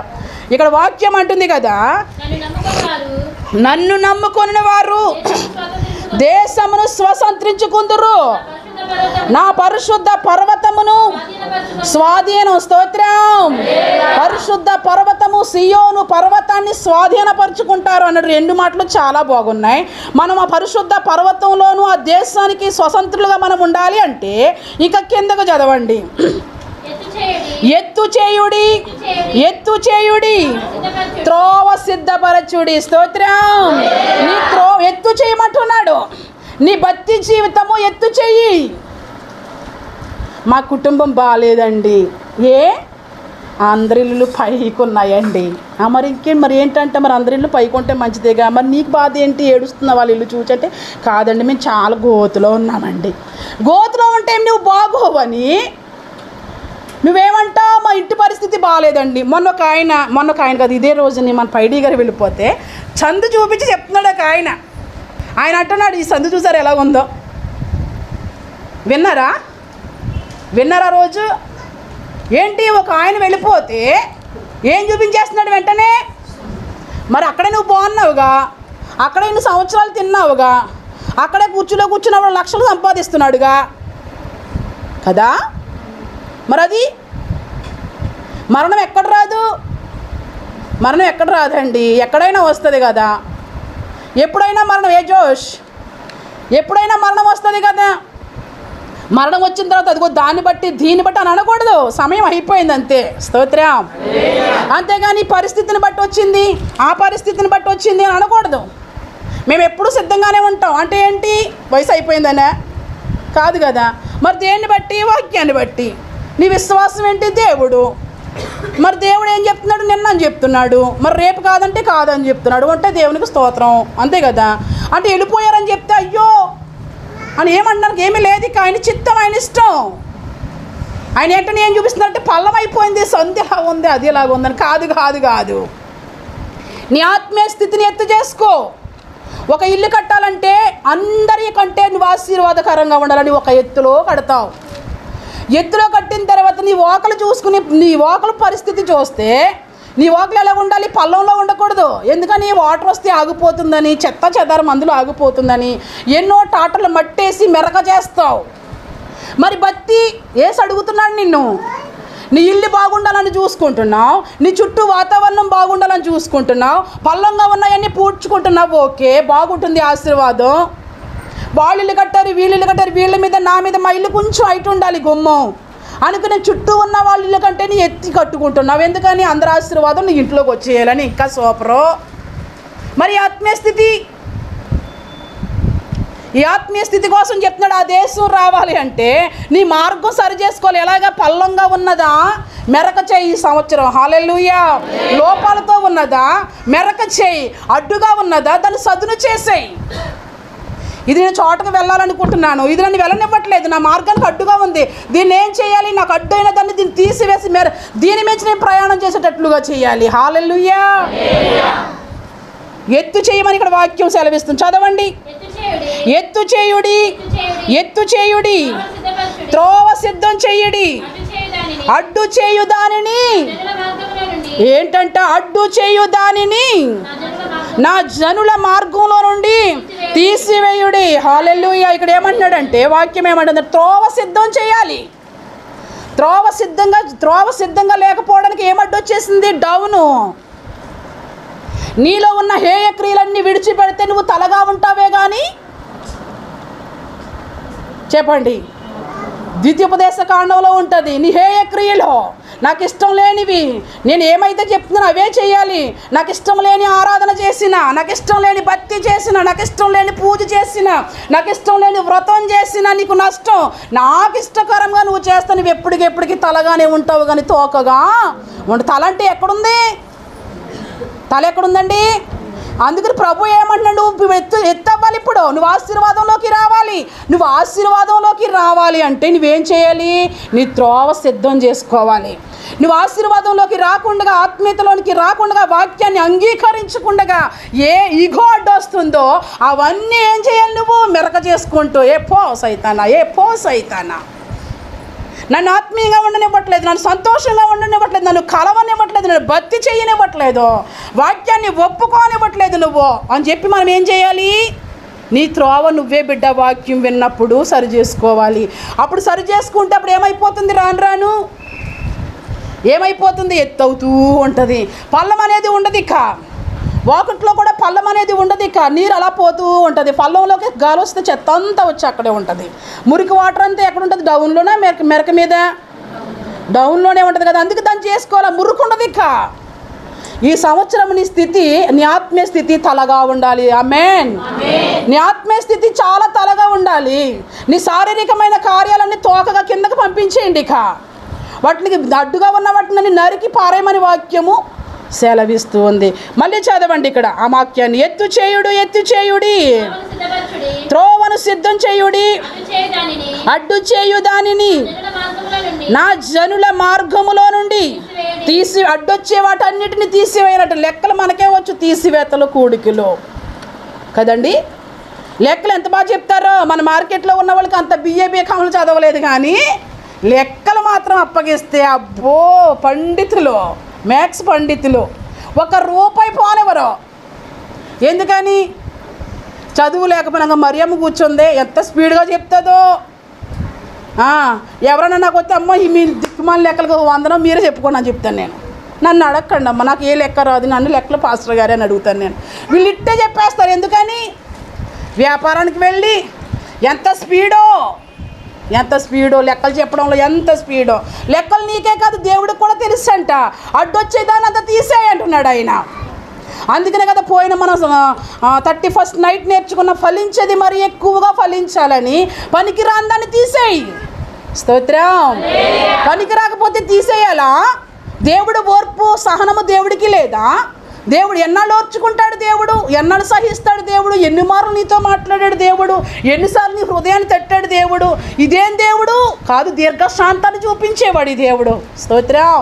ఇక్కడ వాక్యం అంటుంది కదా, నన్ను నమ్ముకొనిన వారు దేశమును స్వతంత్రించుకుందురు, నా పరిశుద్ధ పర్వతమును స్వాధీనం. స్తోత్రం. పరిశుద్ధ పర్వతము సియోను పర్వతాన్ని స్వాధీనపరుచుకుంటారు అన్నాడు. 2 మాటలు చాలా బాగున్నాయి. మనం ఆ పరిశుద్ధ పర్వతంలోనూ ఆ దేశానికి స్వతంత్రులుగా మనం ఉండాలి అంటే ఇక కిందకు చదవండి. ఎత్తు చేయుడి, ఎత్తు చేయుడి, త్రోవ సిద్ధపరచుడి. స్తోత్రం. నీ ఎత్తు చేయమంటున్నాడు. నీ భక్తి జీవితము ఎత్తు చెయ్యి. మా కుటుంబం బాగాలేదండి. అందరి ఇల్లు పైకి ఉన్నాయండి. మరి ఏంటంటే మరి అందరి ఇల్లు పైకి ఉంటే మంచిదేగా, మరి నీకు బాధ ఏంటి, ఏడుస్తున్న వాళ్ళ ఇల్లు చూచంటే కాదండి మేము చాలా గోతులో ఉన్నామండి. గోతులో ఉంటే నువ్వు బాగోవని నువ్వేమంటావు, మా ఇంటి పరిస్థితి బాగాలేదండి. మొన్న ఒక ఆయన కదా, ఇదే రోజుని మన పైడి గారు వెళ్ళిపోతే చందు చూపించి చెప్తున్నాడు ఒక ఆయన అంటున్నాడు, ఈ సందు చూసారు ఎలా ఉందో. విన్నారా రోజు ఏంటి, ఒక ఆయన వెళ్ళిపోతే ఏం చూపించేస్తున్నాడు వెంటనే. మరి అక్కడే నువ్వు బాగున్నావుగా, అక్కడే ఇన్ని సంవత్సరాలు తిన్నావుగా, అక్కడే కుర్చీలో కూర్చున్నప్పుడు లక్షలు సంపాదిస్తున్నాడుగా కదా. మరి అది మరణం ఎక్కడ రాదండి, ఎక్కడైనా వస్తుంది కదా. ఎప్పుడైనా మరణం ఎప్పుడైనా మరణం వస్తుంది కదా. మరణం వచ్చిన తర్వాత అదిగో దీన్ని బట్టి అని అనకూడదు. సమయం అయిపోయింది అంతే. స్తోత్రం. అంతేగాని పరిస్థితిని బట్టి వచ్చింది, ఆ పరిస్థితిని బట్టి వచ్చింది అని అనకూడదు. మేము ఎప్పుడూ సిద్ధంగానే ఉంటాం. అంటే ఏంటి, వయసు అయిపోయిందనే కాదు కదా. మరి దేన్ని బట్టి, వాక్యాన్ని బట్టి. నీ విశ్వాసం ఏంటి, దేవుడు. మరి దేవుడు ఏం చెప్తున్నాడు, నిన్న అని చెప్తున్నాడు, మరి రేపు కాదంటే కాదని చెప్తున్నాడు. అంటే దేవునికి స్తోత్రం, అంతే కదా. అంటే వెళ్ళిపోయారని చెప్తే అయ్యో అని ఏమన్నానికి ఏమీ లేదు. ఇక ఆయన చిత్తం, ఆయన ఇష్టం. ఆయన ఏంటని ఏం చూపిస్తున్నారంటే పల్లం అయిపోయింది, సంధి ఎలా ఉంది, అది ఎలాగ ఉందని కాదు. నీ ఆత్మీయ స్థితిని ఎత్తు చేసుకో. ఒక ఇల్లు కట్టాలంటే అందరికంటే నువ్వు ఆశీర్వాదకరంగా ఉండాలని ఒక ఎత్తులో కడతావు. ఎత్తులో కట్టిన తర్వాత నీ వాకలు చూసుకుని, నీ వాకల పరిస్థితి చూస్తే నీ వాకలు ఎలా ఉండాలి, పల్లంలో ఉండకూడదు. ఎందుకని వాటర్ వస్తే ఆగిపోతుందని, చెత్త చెదారం అందులో ఆగిపోతుందని ఎన్నో టాటర్లు మట్టేసి మెరక చేస్తావు. మరి భక్తి ఏసి అడుగుతున్నాడు నిన్ను. నీ ఇల్లు బాగుండాలని చూసుకుంటున్నావు, నీ చుట్టూ వాతావరణం బాగుండాలని చూసుకుంటున్నావు, పల్లంగా ఉన్నాయన్నీ పూడ్చుకుంటున్నావు. ఓకే, బాగుంటుంది ఆశీర్వాదం. వాళ్ళు ఇల్లు కట్టారు, వీళ్ళ మీద నా మీద మా ఇల్లు కొంచెం హైట్ ఉండాలి గుమ్మం అనుకుని చుట్టూ ఉన్న వాళ్ళ ఇల్లు కంటే నీ ఎత్తి కట్టుకుంటున్నావు. ఎందుకని అందరి ఆశీర్వాదం నీ ఇంట్లోకి వచ్చేయాలని. ఇంకా సూపరు. మరి ఈ ఆత్మీయ స్థితి కోసం చెప్తున్నాడు. ఆ దేశం రావాలి అంటే నీ మార్గం సరి చేసుకోవాలి. ఎలాగా, పల్లంగా ఉన్నదా మెరక చేయి ఈ సంవత్సరం. హల్లెలూయా. లోపాలతో ఉన్నదా మెరక చేయి, అడ్డుగా ఉన్నదా దాన్ని సదును చేసేయి. ఇది నేను చోటకు వెళ్ళాలనుకుంటున్నాను, ఇది నన్ను వెళ్ళనివ్వట్లేదు, నా మార్గానికి అడ్డుగా ఉంది, దీన్ని ఏం చేయాలి, నాకు అడ్డు అయిన దాన్ని దీన్ని తీసివేసి దీని మించి నేను ప్రయాణం చేసేటట్లుగా చేయాలి. హల్లెలూయా. ఎత్తు చేయమని ఇక్కడ వాక్యం సెలవిస్తుంది. చదవండి. ఎత్తు చేయుడి, త్రోవ సిద్ధం చెయ్యడి, అడ్డు చేయు దానిని. ఏంటంట, అడ్డు చేయు దానిని నా జనుల మార్గంలో నుండి తీసివేయుడి. హల్లెలూయా. ఇక్కడ ఏమంటున్నాడంటే, వాక్యం ఏమంటుంది, త్రోవ సిద్ధం చేయాలి. త్రోవ సిద్ధంగా లేకపోవడానికి ఏమడ్డు వచ్చేసింది, డౌను. నీలో ఉన్న హేయ క్రియలన్నీ విడిచిపెడితే నువ్వు తలగా ఉంటావే కానీ. చెప్పండి. ద్వితీయోపదేశ కాండంలో ఉంటుంది, నీ హేయ క్రియలో నాకు ఇష్టం లేనివి, నేను ఏమైతే చెప్తున్నానో అవే చేయాలి. నాకు ఇష్టం లేని ఆరాధన చేసిన, నాకు ఇష్టం లేని భక్తి చేసిన, నాకు ఇష్టం లేని పూజ చేసిన, నాకు ఇష్టం లేని వ్రతం చేసిన నీకు నష్టం. నాకు ఇష్టకరంగా నువ్వు చేస్తే నువ్వు ఎప్పటికెప్పటికి తలగానే ఉంటావు కానీ తోకగా ఉండు. తల అంటే ఎక్కడుంది, తల ఎక్కడుందండి? అందుకని ప్రభు ఏమంటున్నాడు, నువ్వు ఎత్తవ్వాలి. ఇప్పుడు నువ్వు ఆశీర్వాదంలోకి రావాలి అంటే నువ్వేం చేయాలి, నీ త్రోవ సిద్ధం చేసుకోవాలి. నువ్వు ఆశీర్వాదంలోకి రాకుండా, ఆత్మీయతలోనికి రాకుండా, వాక్యాన్ని అంగీకరించకుండా ఏ ఈగో అడ్డొస్తుందో అవన్నీ ఏం చేయాలి, నువ్వు మెరక చేసుకుంటూ ఏ పో సైతానా. నన్ను ఆత్మీయంగా ఉండనివ్వట్లేదు, నన్ను సంతోషంగా ఉండనివ్వట్లేదు, నన్ను కలవనివ్వట్లేదు, నన్ను భక్తి చేయనివ్వట్లేదు, వాక్యాన్ని ఒప్పుకోనివ్వట్లేదు నువ్వు అని చెప్పి మనం ఏం చేయాలి? నీ త్రోవ నువ్వే బిడ్డ వాక్యం విన్నప్పుడు సరి చేసుకోవాలి. అప్పుడు సరి చేసుకుంటే అప్పుడు ఏమైపోతుంది? రాను రాను ఏమైపోతుంది? ఎత్తవుతూ ఉంటుంది. పల్లం అనేది ఉండదు. ఇక వాకిట్లో కూడా పల్లం అనేది ఉండదు. ఇక నీరు అలా పోతూ ఉంటుంది. పల్లంలోకి గాలి వస్తే చెత్త అంతా వచ్చి అక్కడే ఉంటుంది. మురికి వాటర్ అంతా ఎక్కడ ఉంటుంది? డౌన్లోనే, మెరక మీద డౌన్లోనే ఉంటుంది కదా. అందుకే దాన్ని చేసుకోవాలి. మురికి ఉండదు. ఇక ఈ సంవత్సరం నీ స్థితి, నీ ఆత్మీయ స్థితి తలగా ఉండాలి. ఆమేన్. నీ ఆత్మీయ స్థితి చాలా తలగా ఉండాలి. నీ శారీరకమైన కార్యాలన్నీ తోకగా కిందకు పంపించేయండి. ఇక వాటికి అడ్డుగా ఉన్న వాటిని నరికి పారేయమని వాక్యము సెలవిస్తూ ఉంది. మళ్ళీ చదవండి ఇక్కడ ఆ వాక్యాన్ని. ఎత్తు చేయుడి, త్రోవను సిద్ధం చేయుడి, అడ్డు చేయు దానిని నా జనుల మార్గములో నుండి అడ్డొచ్చే వాటన్నిటిని తీసివేయనట్టు. లెక్కలు మనకే వచ్చు, తీసివేతలు కూడికలు కదండి. లెక్కలు ఎంత బాగా చెప్తారో. మన మార్కెట్లో ఉన్న వాళ్ళకి అంత బిఏబీకాములు చదవలేదు కానీ లెక్కలు మాత్రం అప్పగిస్తే అబ్బో పండితులు, మ్యాథ్స్ పండితులు ₹1 పోనివ్వరు. ఎందుకని? చదువు లేకపోయినా మరియమ్మ కూర్చుందే ఎంత స్పీడ్గా చెప్తుందో. ఎవరైనా నాకు వస్తే అమ్మ మీ దిక్కుమాల లెక్కలకు 100 మీరే చెప్పుకోండి అని చెప్తాను నేను. నన్ను అడగండి అమ్మ, నాకు ఏ లెక్క రాదు, నన్ను లెక్కలు పాస్టర్ గారే అని అడుగుతాను నేను. వీళ్ళు ఇట్టే చెప్పేస్తారు. ఎందుకని? వ్యాపారానికి వెళ్ళి ఎంత స్పీడో లెక్కలు చెప్పడంలో, ఎంత స్పీడో. లెక్కలు నీకే కాదు దేవుడికి కూడా తెలుసు అంట. అడ్డొచ్చేదాన్ని అంతా తీసేయి అంటున్నాడు ఆయన. అందుకనే కదా పోయిన మనం 31st నైట్ నేర్చుకున్న ఫలించేది మరి ఎక్కువగా ఫలించాలని పనికి రాందాన్ని తీసేయి. స్తోత్రం. పనికి రాకపోతే తీసేయాలా? దేవుడు ఓర్పు సహనము దేవుడికి లేదా? దేవుడు ఎన్నాళ్ళు ఓర్చుకుంటాడు? దేవుడు ఎన్నాళ్ళు సహిస్తాడు? దేవుడు ఎన్ని మార్లు నీతో మాట్లాడాడు? దేవుడు ఎన్నిసార్లు నీ హృదయాన్ని తట్టాడు? దేవుడు ఇదేం దేవుడు కాదు, దీర్ఘశాంతాన్ని చూపించేవాడు ఈ దేవుడు. స్తోత్రం.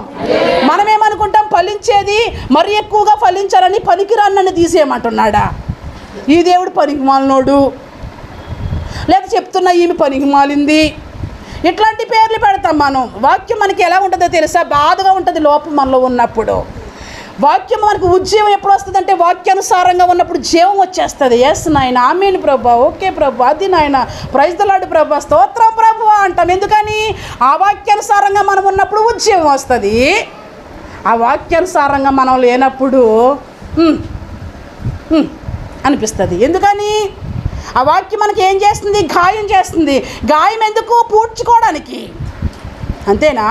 మనమేమనుకుంటాం? ఫలించేది మరి ఎక్కువగా ఫలించాలని పనికిరాన్నని తీసేయమంటున్నాడా? ఈ దేవుడు పనికి మాలినోడు, లేక చెప్తున్నా ఈమె పనికి మాలింది, ఇట్లాంటి పేర్లు పెడతాం మనం. వాక్యం మనకి ఎలా ఉంటుందో తెలుసా? బాధగా ఉంటుంది లోపం మనలో ఉన్నప్పుడు. వాక్యం మనకు ఉజ్జీవం ఎప్పుడు వస్తుందంటే వాక్యానుసారంగా ఉన్నప్పుడు జీవం వచ్చేస్తుంది. ఎస్ నాయన, ఆమేన్ ప్రభా, ఓకే ప్రభా, అది నాయన, ప్రైజ్ ది లార్డ్ ప్రభా, స్తోత్రం ప్రభు అంటాం. ఎందుకని? ఆ వాక్యానుసారంగా మనం ఉన్నప్పుడు ఉజ్జీవం వస్తుంది. ఆ వాక్యానుసారంగా మనం లేనప్పుడు అనిపిస్తుంది. ఎందుకని? ఆ వాక్యం మనకి ఏం చేస్తుంది? గాయం చేస్తుంది. గాయం ఎందుకు? పూడ్చుకోవడానికి. అంతేనా?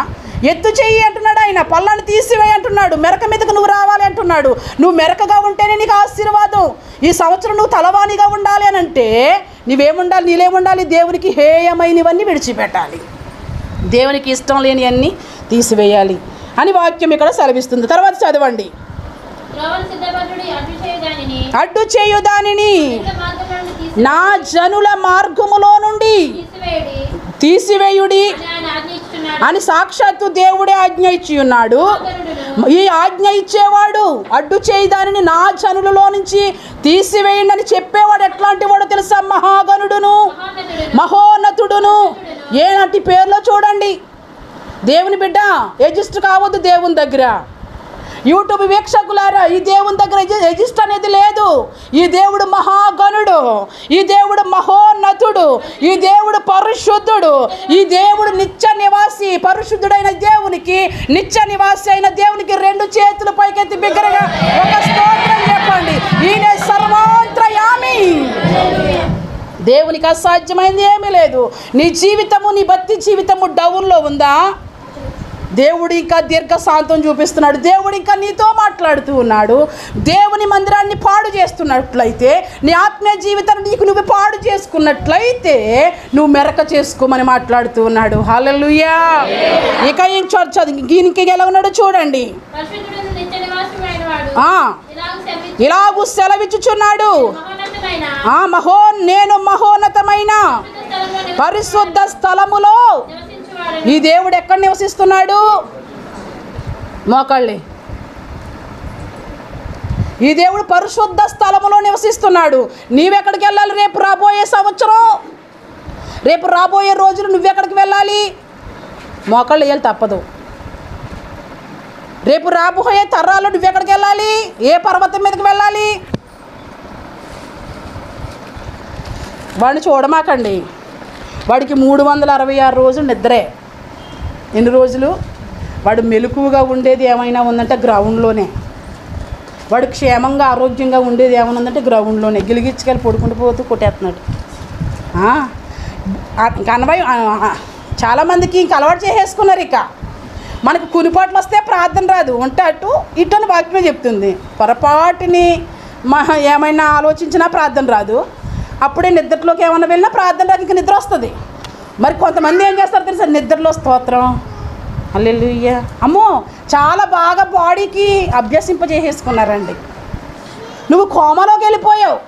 ఎత్తు చెయ్యి అంటున్నాడు ఆయన, పళ్ళను తీసివేయి అంటున్నాడు, మెరక మీదకు నువ్వు రావాలి అంటున్నాడు. నువ్వు మెరకగా ఉంటేనే నీకు ఆశీర్వాదం. ఈ సంవత్సరం నువ్వు తలవానిగా ఉండాలి అని అంటే నీవేముండాలి? నీలేముండాలి? దేవునికి హేయమైనవన్నీ విడిచిపెట్టాలి, దేవునికి ఇష్టం లేనివన్నీ తీసివేయాలి అని వాక్యం ఇక్కడ సెలవిస్తుంది. తర్వాత చదవండి. అడ్డు చేయు దానిని నా జనుల మార్గములో నుండి తీసివేయుడి అని సాక్షాత్తు దేవుడే ఆజ్ఞ ఇచ్చి ఉన్నాడు. ఈ ఆజ్ఞ ఇచ్చేవాడు అడ్డు చేయి దానిని నా జనులలో నుంచి తీసివేయండి అని చెప్పేవాడు ఎట్లాంటి వాడు తెలుసా? మహాగణుడును, మహోన్నతుడును. ఏనాటి పేర్లో చూడండి. దేవుని బిడ్డ ఎజిస్ట్ కావద్దు దేవుని దగ్గర. యూట్యూబ్ వీక్షకులారా, ఈ దేవుని దగ్గర ఎజిస్ట్ అనేది లేదు. ఈ దేవుడు మహాగణుడు, ఈ దేవుడు మహోన్నతుడు, ఈ దేవుడు పరిశుద్ధుడు, ఈ దేవుడు నిత్య నివాసి. పరిశుద్ధుడైన దేవునికి, నిత్య నివాసి అయిన దేవునికి 2 చేతులు పైకెత్తి బిగ్గరగా ఒక స్తోత్రం చెప్పండి. ఈయన సర్వాంతర్యామి. దేవునికి అసాధ్యమైంది ఏమీ లేదు. నీ జీవితము, నీ భక్తి జీవితము డౌన్లో ఉందా? దేవుడు ఇంకా దీర్ఘశాంతం చూపిస్తున్నాడు. దేవుడు ఇంకా నీతో మాట్లాడుతూ ఉన్నాడు. దేవుని మందిరాన్ని పాడు చేస్తున్నట్లయితే, నీ ఆత్మీయ జీవితాన్ని నీకు నువ్వు పాడు చేసుకున్నట్లయితే నువ్వు మెరక చేసుకోమని మాట్లాడుతూ ఉన్నాడు. హల్లెలూయా. ఇక ఏం ఇంక ఎలా ఉన్నాడు చూడండి. ఇలాగూ సెలవిచ్చుచున్నాడు, నేను మహోన్నతమైన పరిశుద్ధ స్థలములో. ఈ దేవుడు ఎక్కడ నివసిస్తున్నాడు? మోకాళ్ళే. ఈ దేవుడు పరిశుద్ధ స్థలములో నివసిస్తున్నాడు. నీవెక్కడికి వెళ్ళాలి? రేపు రాబోయే సంవత్సరం, రేపు రాబోయే రోజులు నువ్వెక్కడికి వెళ్ళాలి? మోకాళ్ళు వేయాలి తప్పదు. రేపు రాబోయే తరాల్లో నువ్వెక్కడికి వెళ్ళాలి? ఏ పర్వతం మీదకి వెళ్ళాలి? వాడిని చూడమాకండి. వాడికి 366 రోజులు నిద్రే. ఎన్ని రోజులు? వాడు మెలకువగా ఉండేది ఏమైనా ఉందంటే గ్రౌండ్లోనే. వాడు క్షేమంగా ఆరోగ్యంగా ఉండేది ఏమైనా ఉందంటే గ్రౌండ్లోనే. గిలిగిచ్చుకెళ్ళి పడుకుంటూ పోతూ కొట్టేస్తున్నాడు. కనబై చాలామందికి ఇంక అలవాటు చేసేసుకున్నారు. ఇక మనకు కునిపాట్లు వస్తే ప్రార్థన రాదు, ఉంటే అటు ఇటు అని వాక్యమే చెప్తుంది. పొరపాటుని ఏమైనా ఆలోచించినా ప్రార్థన రాదు. అప్పుడే నిద్రలోకి ఏమైనా వెళ్ళినా ప్రార్థన రాదు, ఇంక నిద్ర వస్తుంది. మరి కొంతమంది ఏం చేస్తారు తెలుసా? నిద్రలో స్తోత్రం, హల్లెలూయా, అమ్మో చాలా బాగా బాడీకి అభ్యసింపజేసేసుకున్నారండి. నువ్వు కోమాలోకి వెళ్ళిపోయావు.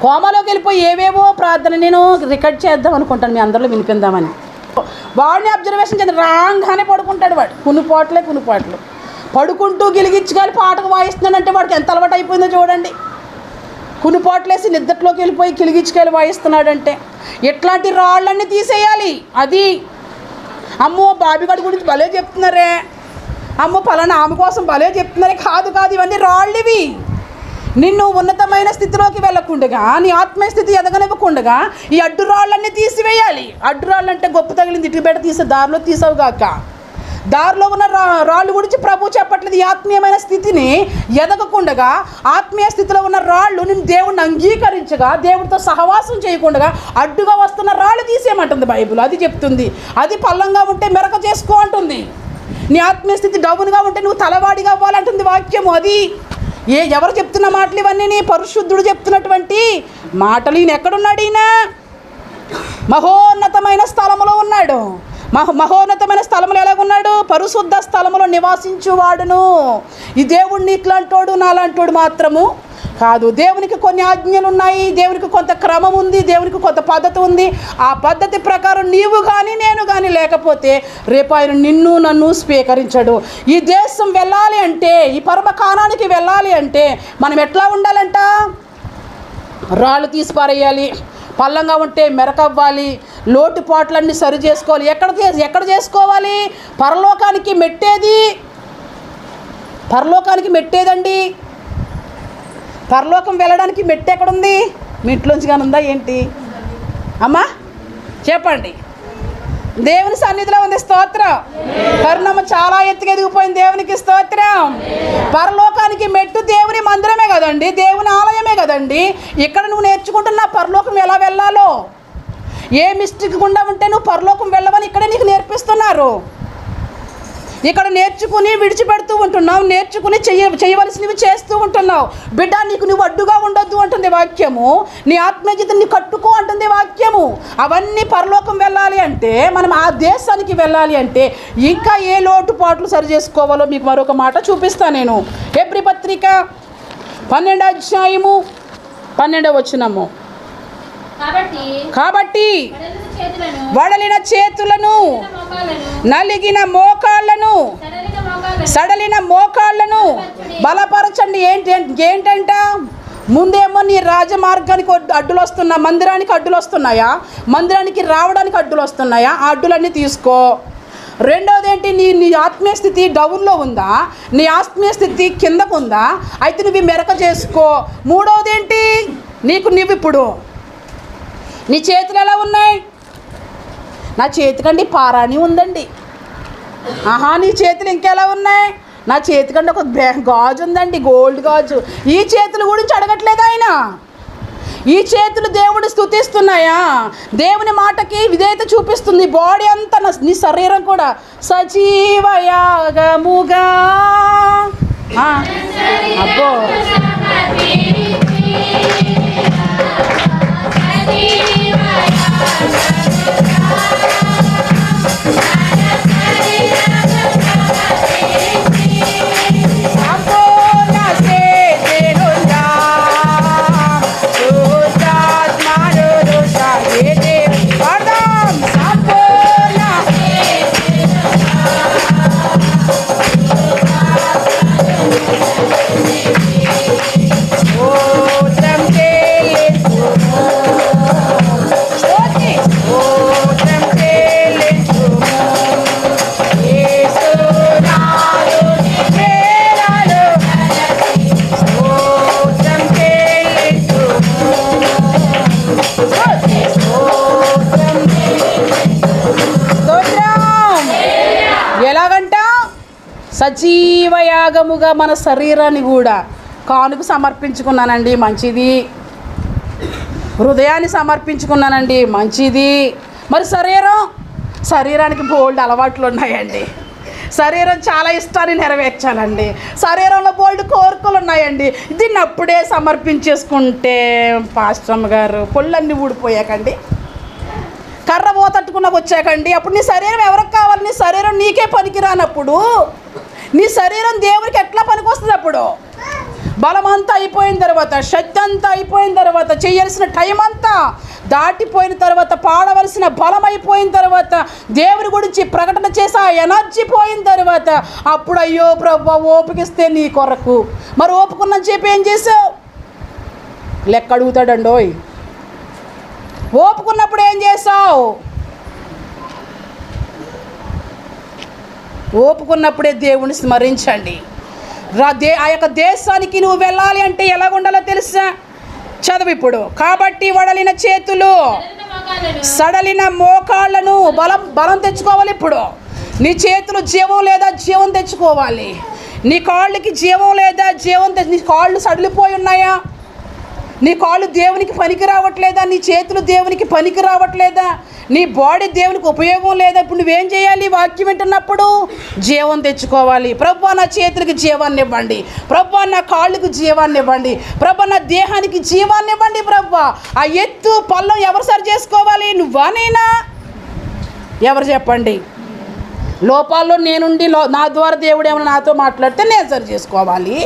కోమాలోకి వెళ్ళిపోయి ఏవేవో ప్రార్థన నేను రికార్డ్ చేద్దాం అనుకుంటాను, మీ అందరిలో వినిపిందామని. వాడిని అబ్జర్వేషన్ చేద్దాం, రాగానే పడుకుంటాడు. వాడు కునుపాట్లు పడుకుంటూ గిలిగిచ్చుగాలి పాటకు వాయిస్తున్నాడంటే వాడికి ఎంత అలవాటు అయిపోయిందో చూడండి. కునుపాట్లేసి నిద్రలోకి వెళ్ళిపోయి గిలిగిచ్చుకెళ్ళి వాయిస్తున్నాడంటే ఎట్లాంటి రాళ్ళన్నీ తీసేయాలి. అది అమ్మో బాబిగాడి గురించి భలే చెప్తున్నారే, అమ్మో పలానా ఆమె కోసం భలే చెప్తున్నారే. కాదు, ఇవన్నీ రాళ్ళు. ఇవి నిన్ను ఉన్నతమైన స్థితిలోకి వెళ్ళకుండగా, నీ ఆత్మీయ స్థితి ఎదగనివ్వకుండగా ఈ అడ్డురాళ్ళన్నీ తీసివేయాలి. అడ్డురాళ్ళు అంటే గొప్ప తగిలింది ఇటు బయట తీసే దారిలో తీసావుగాక. దారిలో ఉన్న రాళ్ళు గురించి ప్రభు చెప్పట్లేదు. ఈ ఆత్మీయమైన స్థితిని ఎదగకుండగా, ఆత్మీయ స్థితిలో ఉన్న రాళ్ళు నిన్ను దేవుడిని అంగీకరించగా, దేవుడితో సహవాసం చేయకుండా అడ్డుగా వస్తున్న రాళ్ళు తీసేయమంటుంది బైబిల్. అది చెప్తుంది. అది పల్లంగా ఉంటే మెరక చేసుకో అంటుంది. నీ ఆత్మీయ స్థితి డౌన్గా ఉంటే నువ్వు తలవాడిగా అవ్వాలంటుంది వాక్యము. అది ఎవరు చెప్తున్న మాటలు ఇవన్నీ? పరిశుద్ధుడు చెప్తున్నటువంటి మాటలు. ఈయన ఎక్కడున్నాడు? ఈయన మహోన్నతమైన స్థలములో ఉన్నాడు. మహోన్నతమైన స్థలములు ఎలాగున్నాడు? పరిశుద్ధ స్థలములో నివాసించువాడును. ఈ దేవుడిని ఇట్లాంటోడు నాలాంటోడు మాత్రము కాదు. దేవునికి కొన్ని ఆజ్ఞలు ఉన్నాయి, దేవునికి కొంత క్రమం ఉంది, దేవునికి కొంత పద్ధతి ఉంది. ఆ పద్ధతి ప్రకారం నీవు కానీ నేను కానీ లేకపోతే రేపు ఆయన నిన్ను నన్ను స్వీకరించడు. ఈ దేశం వెళ్ళాలి అంటే, ఈ పరమకాణానికి వెళ్ళాలి అంటే మనం ఎట్లా ఉండాలంట? రాళ్ళు తీసి పారేయాలి, పల్లంగా ఉంటే మెరకవ్వాలి, లోటుపాట్లన్నీ సరి చేసుకోవాలి. ఎక్కడ చేసుకోవాలి? పరలోకానికి మెట్టేదండి. పరలోకం వెళ్ళడానికి మెట్టు ఎక్కడుంది? మీ ఇంట్లోంచి కానీ ఉందా ఏంటి అమ్మా? చెప్పండి. దేవుని సన్నిధిలో ఉంది. స్తోత్రం. కరుణమ్మ చాలా ఎత్తుగా ఎదిగిపోయింది. దేవునికి స్తోత్రం. పరలోకానికి మెట్టు దేవుని మందిరమే కదండి, దేవుని ఆలయమే కదండి. ఇక్కడ నువ్వు నేర్చుకుంటున్నా పరలోకం ఎలా వెళ్ళాలో. ఏ మిస్టేక్ గుండా ఉంటే నువ్వు పరలోకం వెళ్ళవని ఇక్కడే నీకు నేర్పిస్తున్నారు. ఇక్కడ నేర్చుకుని విడిచిపెడుతూ ఉంటున్నావు, నేర్చుకుని చేయవలసినవి చేస్తూ ఉంటున్నావు. బిడ్డ, నీకు నువ్వు అడ్డుగా ఉండొద్దు అంటుంది వాక్యము. నీ ఆత్మీయతని కట్టుకో అంటుంది వాక్యము. అవన్నీ పరలోకం వెళ్ళాలి అంటే, మనం ఆ దేశానికి వెళ్ళాలి అంటే ఇంకా ఏ లోటుపాట్లు సరి చేసుకోవాలో మీకు మరొక మాట చూపిస్తాను నేను. హెబ్రీ పత్రిక 12వ అధ్యాయము 12వ వచనము. కాబట్టి వడలిన చేతులను, నలిగిన మోకాళ్ళను, సడలిన మోకాళ్ళను బలపరచండి. ఏంటంట? ముందేమో నీ రాజమార్గానికి అడ్డులు వస్తున్నా, మందిరానికి అడ్డులు వస్తున్నాయా? మందిరానికి రావడానికి అడ్డులు వస్తున్నాయా? ఆ అడ్డులన్నీ తీసుకో. రెండోది ఏంటి? నీ ఆత్మీయ స్థితి డౌన్లో ఉందా? నీ ఆత్మీయ స్థితి కిందకు ఉందా? అయితే నువ్వు మెరక చేసుకో. మూడవది ఏంటి? నువ్వు ఇప్పుడు నీ చేతులు ఎలా ఉన్నాయి? నా చేతికండి పారాణి ఉందండి. నీ చేతులు ఇంకెలా ఉన్నాయి? నా చేతికండి ఒక గాజు ఉందండి, గోల్డ్ గాజు. ఈ చేతుల గురించి అడగట్లేదు ఆయన. ఈ చేతులు దేవుడిని స్తుతిస్తున్నాయా? దేవుని మాటకి విధేయత చూపిస్తుంది. బాడీ అంతా, నీ శరీరం కూడా సజీవయాగముగా. అబ్బో, ఎలాగంట? సజీవయాగముగా మన శరీరాన్ని కూడా కానుక సమర్పించుకున్నానండి, మంచిది. హృదయాన్ని సమర్పించుకున్నానండి, మంచిది. మరి శరీరానికి బోల్డ్ అలవాట్లు ఉన్నాయండి. శరీరం చాలా ఇష్టాన్ని నెరవేర్చాలండి. శరీరంలో బోల్డ్ కోరికలు ఉన్నాయండి. దీన్ని అప్పుడే సమర్పించేసుకుంటే పాస్టమ్ గారు పొళ్ళన్నీ ఊడిపోయాకండి, కర్ర పోతట్టుకున్నాకు వచ్చాకండి. అప్పుడు నీ శరీరం ఎవరికి కావాలి? నీ శరీరం నీకే పనికిరానప్పుడు నీ శరీరం దేవునికి ఎట్లా పనికి వస్తుంది? అప్పుడు బలం అంతా అయిపోయిన తర్వాత, శక్తి అంతా అయిపోయిన తర్వాత, చేయాల్సిన టైం అంతా దాటిపోయిన తర్వాత, పాడవలసిన బలం అయిపోయిన తర్వాత, దేవుని గురించి ప్రకటన చేసి ఆ ఎనర్జీ పోయిన తర్వాత, అప్పుడు అయ్యో ప్రభు ఓపికిస్తే నీ కొరకు. మరి ఓపుకున్నని చెప్పి ఏం చేసావు? లెక్క అడుగుతాడండోయ్. ఓపుకున్నప్పుడు ఏం చేసావు? ఓపుకున్నప్పుడే దేవుని స్మరించండి. ఆ యొక్క దేశానికి నువ్వు వెళ్ళాలి అంటే ఎలాగ ఉండాలో తెలుసా? చదువు ఇప్పుడు. కాబట్టి వడలిన చేతులు, సడలిన మోకాళ్ళను బలం తెచ్చుకోవాలి. ఇప్పుడు నీ చేతులు జీవం లేదా జీవం తెచ్చుకోవాలి. నీ కాళ్ళకి జీవం లేదా జీవం నీ కాళ్ళు సడలిపోయి ఉన్నాయా? నీ కాళ్ళు దేవునికి పనికి రావట్లేదా? నీ చేతులు దేవునికి పనికి రావట్లేదా? నీ బాడీ దేవునికి ఉపయోగం లేదా? ఇప్పుడు నువ్వేం చేయాలి? వాక్యం వింటున్నప్పుడు జీవం తెచ్చుకోవాలి. ప్రభువా నా చేతులకి జీవాన్ని ఇవ్వండి, ప్రభువా నా కాళ్ళకు జీవాన్ని ఇవ్వండి, ప్రభువా నా దేహానికి జీవాన్ని ఇవ్వండి. ప్రభువా ఆ ఎత్తు పల్లం ఎవరు సరి చేసుకోవాలి? నువ్వా నేనా? ఎవరు చెప్పండి? లోపాల్లో నేనుండి నా ద్వారా దేవుడు ఏమైనా నాతో మాట్లాడితే నేను సరి చేసుకోవాలి.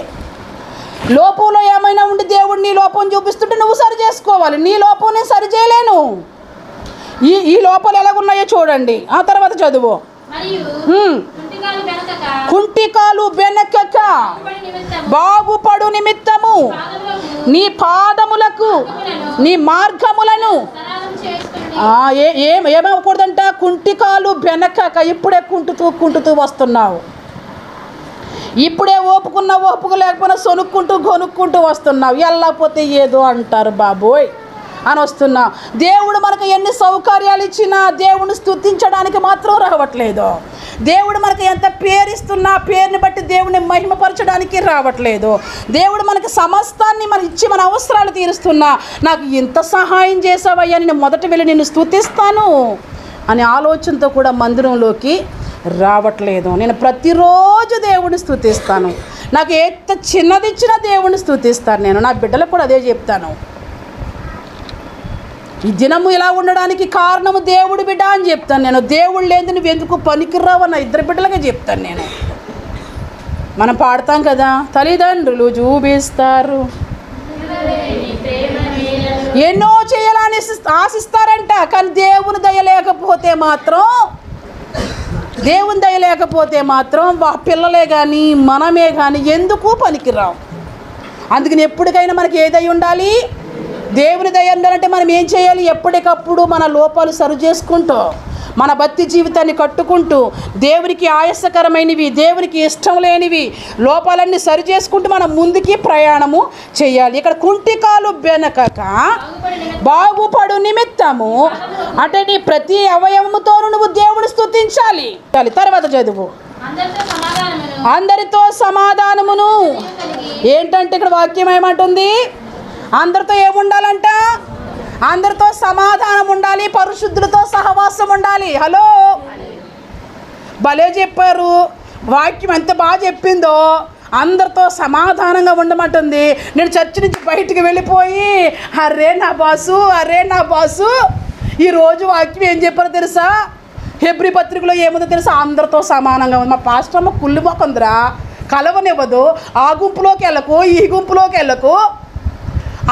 లోపంలో ఏమైనా ఉండి దేవుడు నీ లోపం చూపిస్తుంటే నువ్వు సరి చేసుకోవాలి. నీ లోపం నేను సరి చేయలేను. ఈ లోపాలు ఎలాగున్నాయో చూడండి. ఆ తర్వాత చదువు. కుంటికాలు బెనకక బాగుపడు నిమిత్తము నీ పాదములకు నీ మార్గములను ఏమవకూడదంట? కుంటికాలు బెనకక. ఇప్పుడే కుంటుతూ వస్తున్నావు. ఇప్పుడే ఓపుకు లేకపోయినా కొనుక్కుంటూ వస్తున్నావు. వెళ్ళకపోతే ఏదో అంటారు బాబోయ్ అని వస్తున్నా. దేవుడు మనకు ఎన్ని సౌకర్యాలు ఇచ్చినా దేవుడిని స్తుతించడానికి మాత్రం రావట్లేదు. దేవుడు మనకు ఎంత పేరిస్తున్నా పేరుని బట్టి దేవుడిని మహిమపరచడానికి రావట్లేదు. దేవుడు మనకి సమస్తాన్ని ఇచ్చి మన అవసరాలు తీరుస్తున్నా, నాకు ఇంత సహాయం చేసావయ్యా, నేను మొదట వెళ్ళి నిన్ను స్తుతిస్తాను అనే ఆలోచనతో కూడా మందిరంలోకి రావట్లేదు. నేను ప్రతిరోజు దేవుడిని స్తుతిస్తాను. నాకు ఎంత చిన్నదిచ్చినా దేవుడిని స్తుతిస్తాను. నేను నా బిడ్డలకు కూడా అదే చెప్తాను. ఈ దినము ఇలా ఉండడానికి కారణము దేవుడు బిడ్డ అని చెప్తాను నేను. దేవుడు లేని నువ్వు ఎందుకు పనికిరావు నా ఇద్దరు బిడ్డలకే చెప్తాను నేను. మనం పాడతాం కదా, తల్లిదండ్రులు చూపిస్తారు, ఎన్నో చేయాలని ఆశిస్తారంట, కానీ దేవుని దయ లేకపోతే మాత్రం పిల్లలే కానీ మనమే కానీ ఎందుకు పనికిరావు. అందుకని ఎప్పటికైనా మనకి ఏదై ఉండాలి? దేవుని దయ ఉండాలంటే మనం ఏం చేయాలి? ఎప్పటికప్పుడు మన లోపాలు సరి చేసుకుంటూ, మన భక్తి జీవితాన్ని కట్టుకుంటూ, దేవునికి ఆయాసకరమైనవి, దేవునికి ఇష్టం లేనివి లోపాలన్నీ సరి చేసుకుంటూ మనం ముందుకి ప్రయాణము చేయాలి. ఇక్కడ కుంటికాలు బెనకక బాగుపడు నిమిత్తము అంటే నీ ప్రతి అవయవముతోనూ నువ్వు దేవుని స్తుతించాలి. తర్వాత చదువు. అందరితో సమాధానమును. ఏంటంటే ఇక్కడ వాక్యం ఏమంటుంది? అందరితో ఏముండాలంట? అందరితో సమాధానం ఉండాలి, పరిశుద్ధులతో సహవాసం ఉండాలి. హలో, భలే చెప్పారు. వాక్యం ఎంత బాగా చెప్పిందో. అందరితో సమాధానంగా ఉండమంటుంది. నేను చర్చి నుంచి బయటికి వెళ్ళిపోయి అరే నా బాసు ఈరోజు వాక్యం ఏం చెప్పారో తెలుసా? హెబ్రీ పత్రికలో ఏముందో తెలుసా? అందరితో సమానంగా ఉంది. మా పాస్టర్ అమ్మ కుళ్ళిపోకుందిరా, కలవనివ్వదు. ఆ గుంపులోకి వెళ్ళకు, ఈ గుంపులోకి వెళ్ళకు,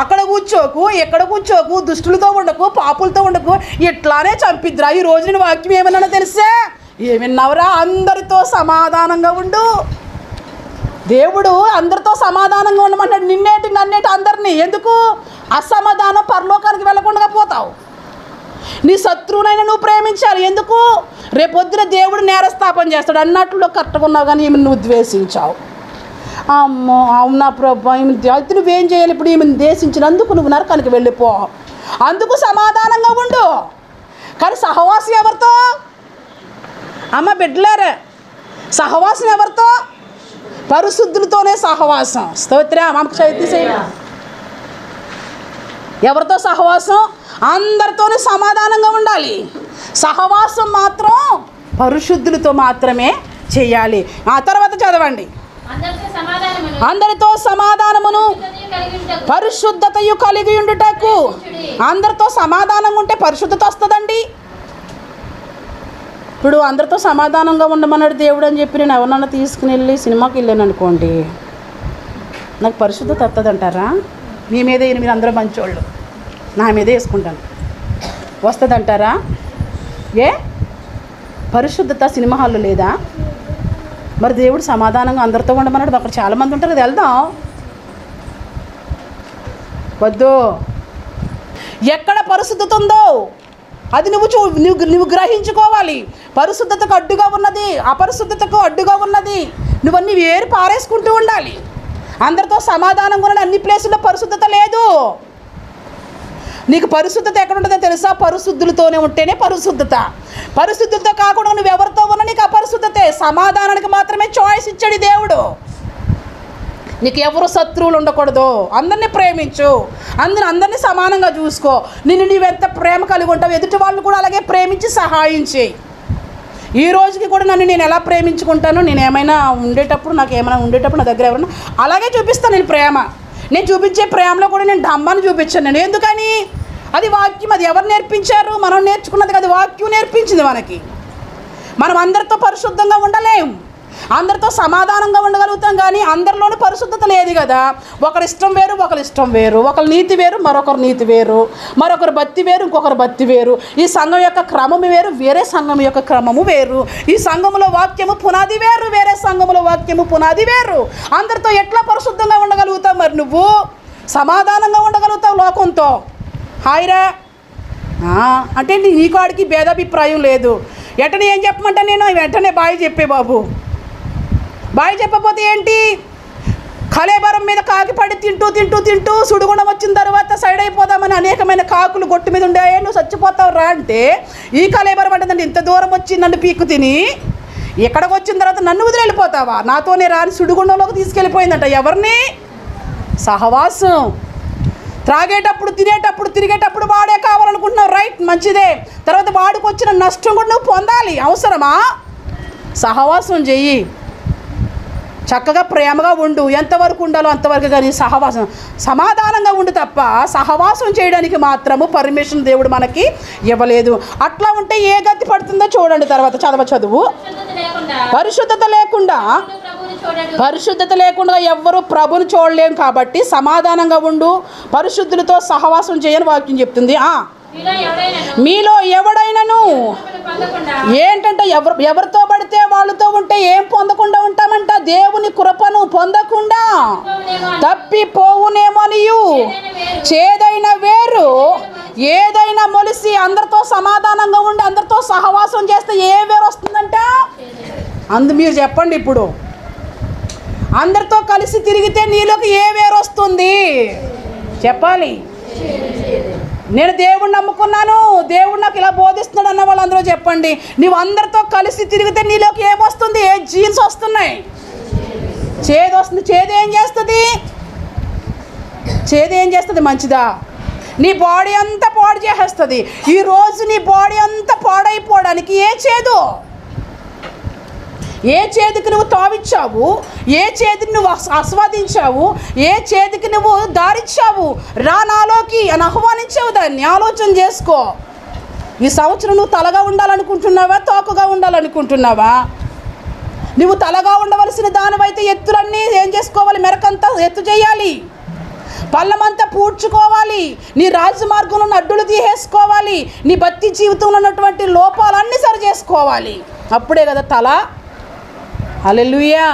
అక్కడ కూర్చోకు, ఎక్కడ కూర్చోకు, దుష్టులతో ఉండకు, పాపులతో ఉండకు, ఇట్లానే చంపిద్దిరా. ఈ రోజు నేను వాక్యం ఏమన్నా తెలుసా? ఏమిన్నావురా? అందరితో సమాధానంగా ఉండు. దేవుడు అందరితో సమాధానంగా ఉండమంటాడు. నన్నేటి అందరినీ. ఎందుకు? అసమాధానం పరలోకానికి వెళ్ళకుండా పోతావు. నీ శత్రువునైనా నువ్వు ప్రేమించాలి. ఎందుకు? రేపొద్దున దేవుడు నేరస్థాపన చేస్తాడు. అన్నట్లో కరెక్ట్గా ఉన్నావు కానీ ఈమెను నువ్వు ద్వేషించావు. అమ్మో అవునా ప్రభా, అయితే నువ్వేం చేయాలి? ఇప్పుడు ఈమెను దేశించినందుకు నువ్వు నరకానికి వెళ్ళిపో. అందుకు సమాధానంగా ఉండు. కానీ సహవాసి ఎవరితో? అమ్మ బిడ్డలారా, సహవాసం ఎవరితో? పరిశుద్ధులతోనే సహవాసం. స్తోత్రం. ఎవరితో సహవాసం? అందరితోనే సమాధానంగా ఉండాలి. సహవాసం మాత్రం పరిశుద్ధులతో మాత్రమే చేయాలి. ఆ తర్వాత చదవండి. అందరితో సమాధానమును పరిశుద్ధతయు కలిగి ఉండుటకు. అందరితో సమాధానంగా ఉంటే పరిశుద్ధత వస్తుందండి. ఇప్పుడు అందరితో సమాధానంగా ఉండమన్నాడు దేవుడు అని చెప్పి నేను ఎవరినన్నా తీసుకుని వెళ్ళి సినిమాకి వెళ్ళాను అనుకోండి, నాకు పరిశుద్ధత వస్తుందంటారా? మీ మీద మీరు అందరూ మంచోళ్ళు, నా మీదే వేసుకుంటాను, వస్తుందంటారా? ఏ పరిశుద్ధత సినిమా హాల్లో లేదా? మరి దేవుడు సమాధానంగా అందరితో ఉండమన్నాడు. అక్కడ చాలామంది ఉంటారు కదా, వెళ్దాం. వద్దు. ఎక్కడ పరిశుద్ధత ఉందో అది నువ్వు గ్రహించుకోవాలి. పరిశుద్ధతకు అడ్డుగా ఉన్నది, అపరిశుద్ధతకు అడ్డుగా ఉన్నది, నువ్వన్నీ వేరు పారేసుకుంటూ ఉండాలి. అందరితో సమాధానంగా ఉన్న అన్ని ప్లేసుల్లో పరిశుద్ధత లేదు. నీకు పరిశుద్ధత ఎక్కడ ఉంటుందో తెలుసా? పరిశుద్ధులతోనే ఉంటేనే పరిశుద్ధత. పరిశుద్ధత కాకుండా నువ్వు ఎవరితో ఉన్నా నీకు అపరిశుద్ధతే. సమాధానానికి మాత్రమే చాయిస్ ఇచ్చాడు దేవుడు. నీకు ఎవరు శత్రువులు ఉండకూడదు. అందరినీ ప్రేమించు, అందరినీ సమానంగా చూసుకో. నీవెంత ప్రేమ కలిగి ఉంటావు, ఎదుటి వాళ్ళు కూడా అలాగే ప్రేమించి సహాయం చేయి. ఈ రోజుకి కూడా నేను ఎలా ప్రేమించుకుంటానో, నేను ఏమైనా ఉండేటప్పుడు నా దగ్గర ఎవరైనా అలాగే చూపిస్తాను. నేను ప్రేమ, నేను చూపించే ప్రేమలో కూడా నేను ధమ్మాన్ని చూపించాను. నేను ఎందుకని? అది వాక్యం. అది ఎవరు నేర్పించారు? మనం నేర్చుకున్నది కదా. వాక్యం నేర్పించింది మనకి. మనం అందరితో పరిశుద్ధంగా ఉండలేం, అందరితో సమాధానంగా ఉండగలుగుతాం, కానీ అందరిలోనూ పరిశుద్ధత లేదు కదా. ఒకరి ఇష్టం వేరు, ఒకరి ఇష్టం వేరు, ఒకరి నీతి వేరు, మరొకరు నీతి వేరు, మరొకరు భక్తి వేరు, ఇంకొకరు భక్తి వేరు. ఈ సంఘం యొక్క క్రమము వేరు, వేరే సంఘం యొక్క క్రమము వేరు. ఈ సంఘములో వాక్యము పునాది వేరు, వేరే సంఘములో వాక్యము పునాది వేరు. అందరితో ఎట్లా పరిశుద్ధంగా ఉండగలుగుతావు? మరి నువ్వు సమాధానంగా ఉండగలుగుతావు లోకంతో? హాయిరా అంటే నీ కాడికి భేదాభిప్రాయం లేదు. వెంటనే ఏం చెప్పమంటా? నేను వెంటనే బాయ్ చెప్పే బాబు. బాయ్ చెప్పకపోతే ఏంటి? కలేబరం మీద కాకిపడి తింటూ సుడిగుండం వచ్చిన తర్వాత సైడ్ అయిపోదామని అనేకమైన కాకులు గొట్టు మీద ఉండే, నువ్వు చచ్చిపోతావు రా అంటే, ఈ కలేబరం అంటే ఇంత దూరం వచ్చి నన్ను పీక్కు తిని ఇక్కడికి వచ్చిన తర్వాత నన్ను వదిలి వెళ్ళిపోతావా? నాతోనే రాని సుడిగుండంలోకి తీసుకెళ్ళిపోయిందంట. ఎవరిని? సహవాసం. త్రాగేటప్పుడు, తినేటప్పుడు, తిరిగేటప్పుడు వాడే కావాలనుకుంటున్నావు, రైట్, మంచిదే. తర్వాత వాడికి వచ్చిన నష్టం కూడా నువ్వు పొందాలి. అవసరమా? సహవాసం చెయ్యి, చక్కగా ప్రేమగా ఉండు. ఎంతవరకు ఉండాలో అంతవరకు. కానీ సమాధానంగా ఉండు తప్ప సహవాసం చేయడానికి మాత్రము పర్మిషన్ దేవుడు మనకి ఇవ్వలేదు. అట్లా ఉంటే ఏ గతి పడుతుందో చూడండి. తర్వాత చదువు. పరిశుద్ధత లేకుండా ఎవ్వరూ ప్రభుని చూడలేము. కాబట్టి సమాధానంగా ఉండు, పరిశుద్ధులతో సహవాసం చేయని వాక్యం చెప్తుంది. మీలో ఎవడైనాను ఏంటంటే ఎవరితో పడితే వాళ్ళతో ఉంటే ఏం పొందకుండా ఉంటామంట? దేవుని కృపను పొందకుండా తప్పిపోవునేమనియు చేదైన వేరు ఏదైనా మొలిసి అందరితో సమాధానంగా ఉండి అందరితో సహవాసం చేస్తే ఏ వేరు వస్తుందంట? మీరు చెప్పండి. ఇప్పుడు అందరితో కలిసి తిరిగితే నీలోకి ఏ వేరు వస్తుంది? చెప్పాలి. నేను దేవుడిని నమ్ముకున్నాను, దేవుడు నాకు ఇలా బోధిస్తున్నాడు అన్న వాళ్ళు అందరూ చెప్పండి. నువ్వు అందరితో కలిసి తిరిగితే నీలోకి ఏమొస్తుంది? ఏ జీన్స్ వస్తున్నాయి? చేదు వస్తుంది. చేదేం చేస్తుంది? మంచిదా? నీ బాడీ అంతా పాడు చేసేస్తుంది. ఈరోజు నీ బాడీ అంతా పాడైపోవడానికి ఏ చేతికి నువ్వు తావిచ్చావు, ఏ చేతికి నువ్వు ఆస్వాదించావు, ఏ చేతికి నువ్వు దారిచ్చావు, రా నాలోకి అని ఆహ్వానించావు. దాన్ని ఆలోచన చేసుకో. ఈ సంవత్సరం నువ్వు తలగా ఉండాలనుకుంటున్నావా, తోకగా ఉండాలనుకుంటున్నావా? నువ్వు తలగా ఉండవలసిన దానివైతే ఎత్తులన్నీ ఏం చేసుకోవాలి? మెరకంతా ఎత్తు చేయాలి, పళ్ళమంతా పూడ్చుకోవాలి, నీ రాజమార్గంలో ఉన్న అడ్డులు తీసేసుకోవాలి, నీ భక్తి జీవితంలో ఉన్నటువంటి లోపాలన్నీ సరి చేసుకోవాలి. అప్పుడే కదా తల. హల్లెలూయా.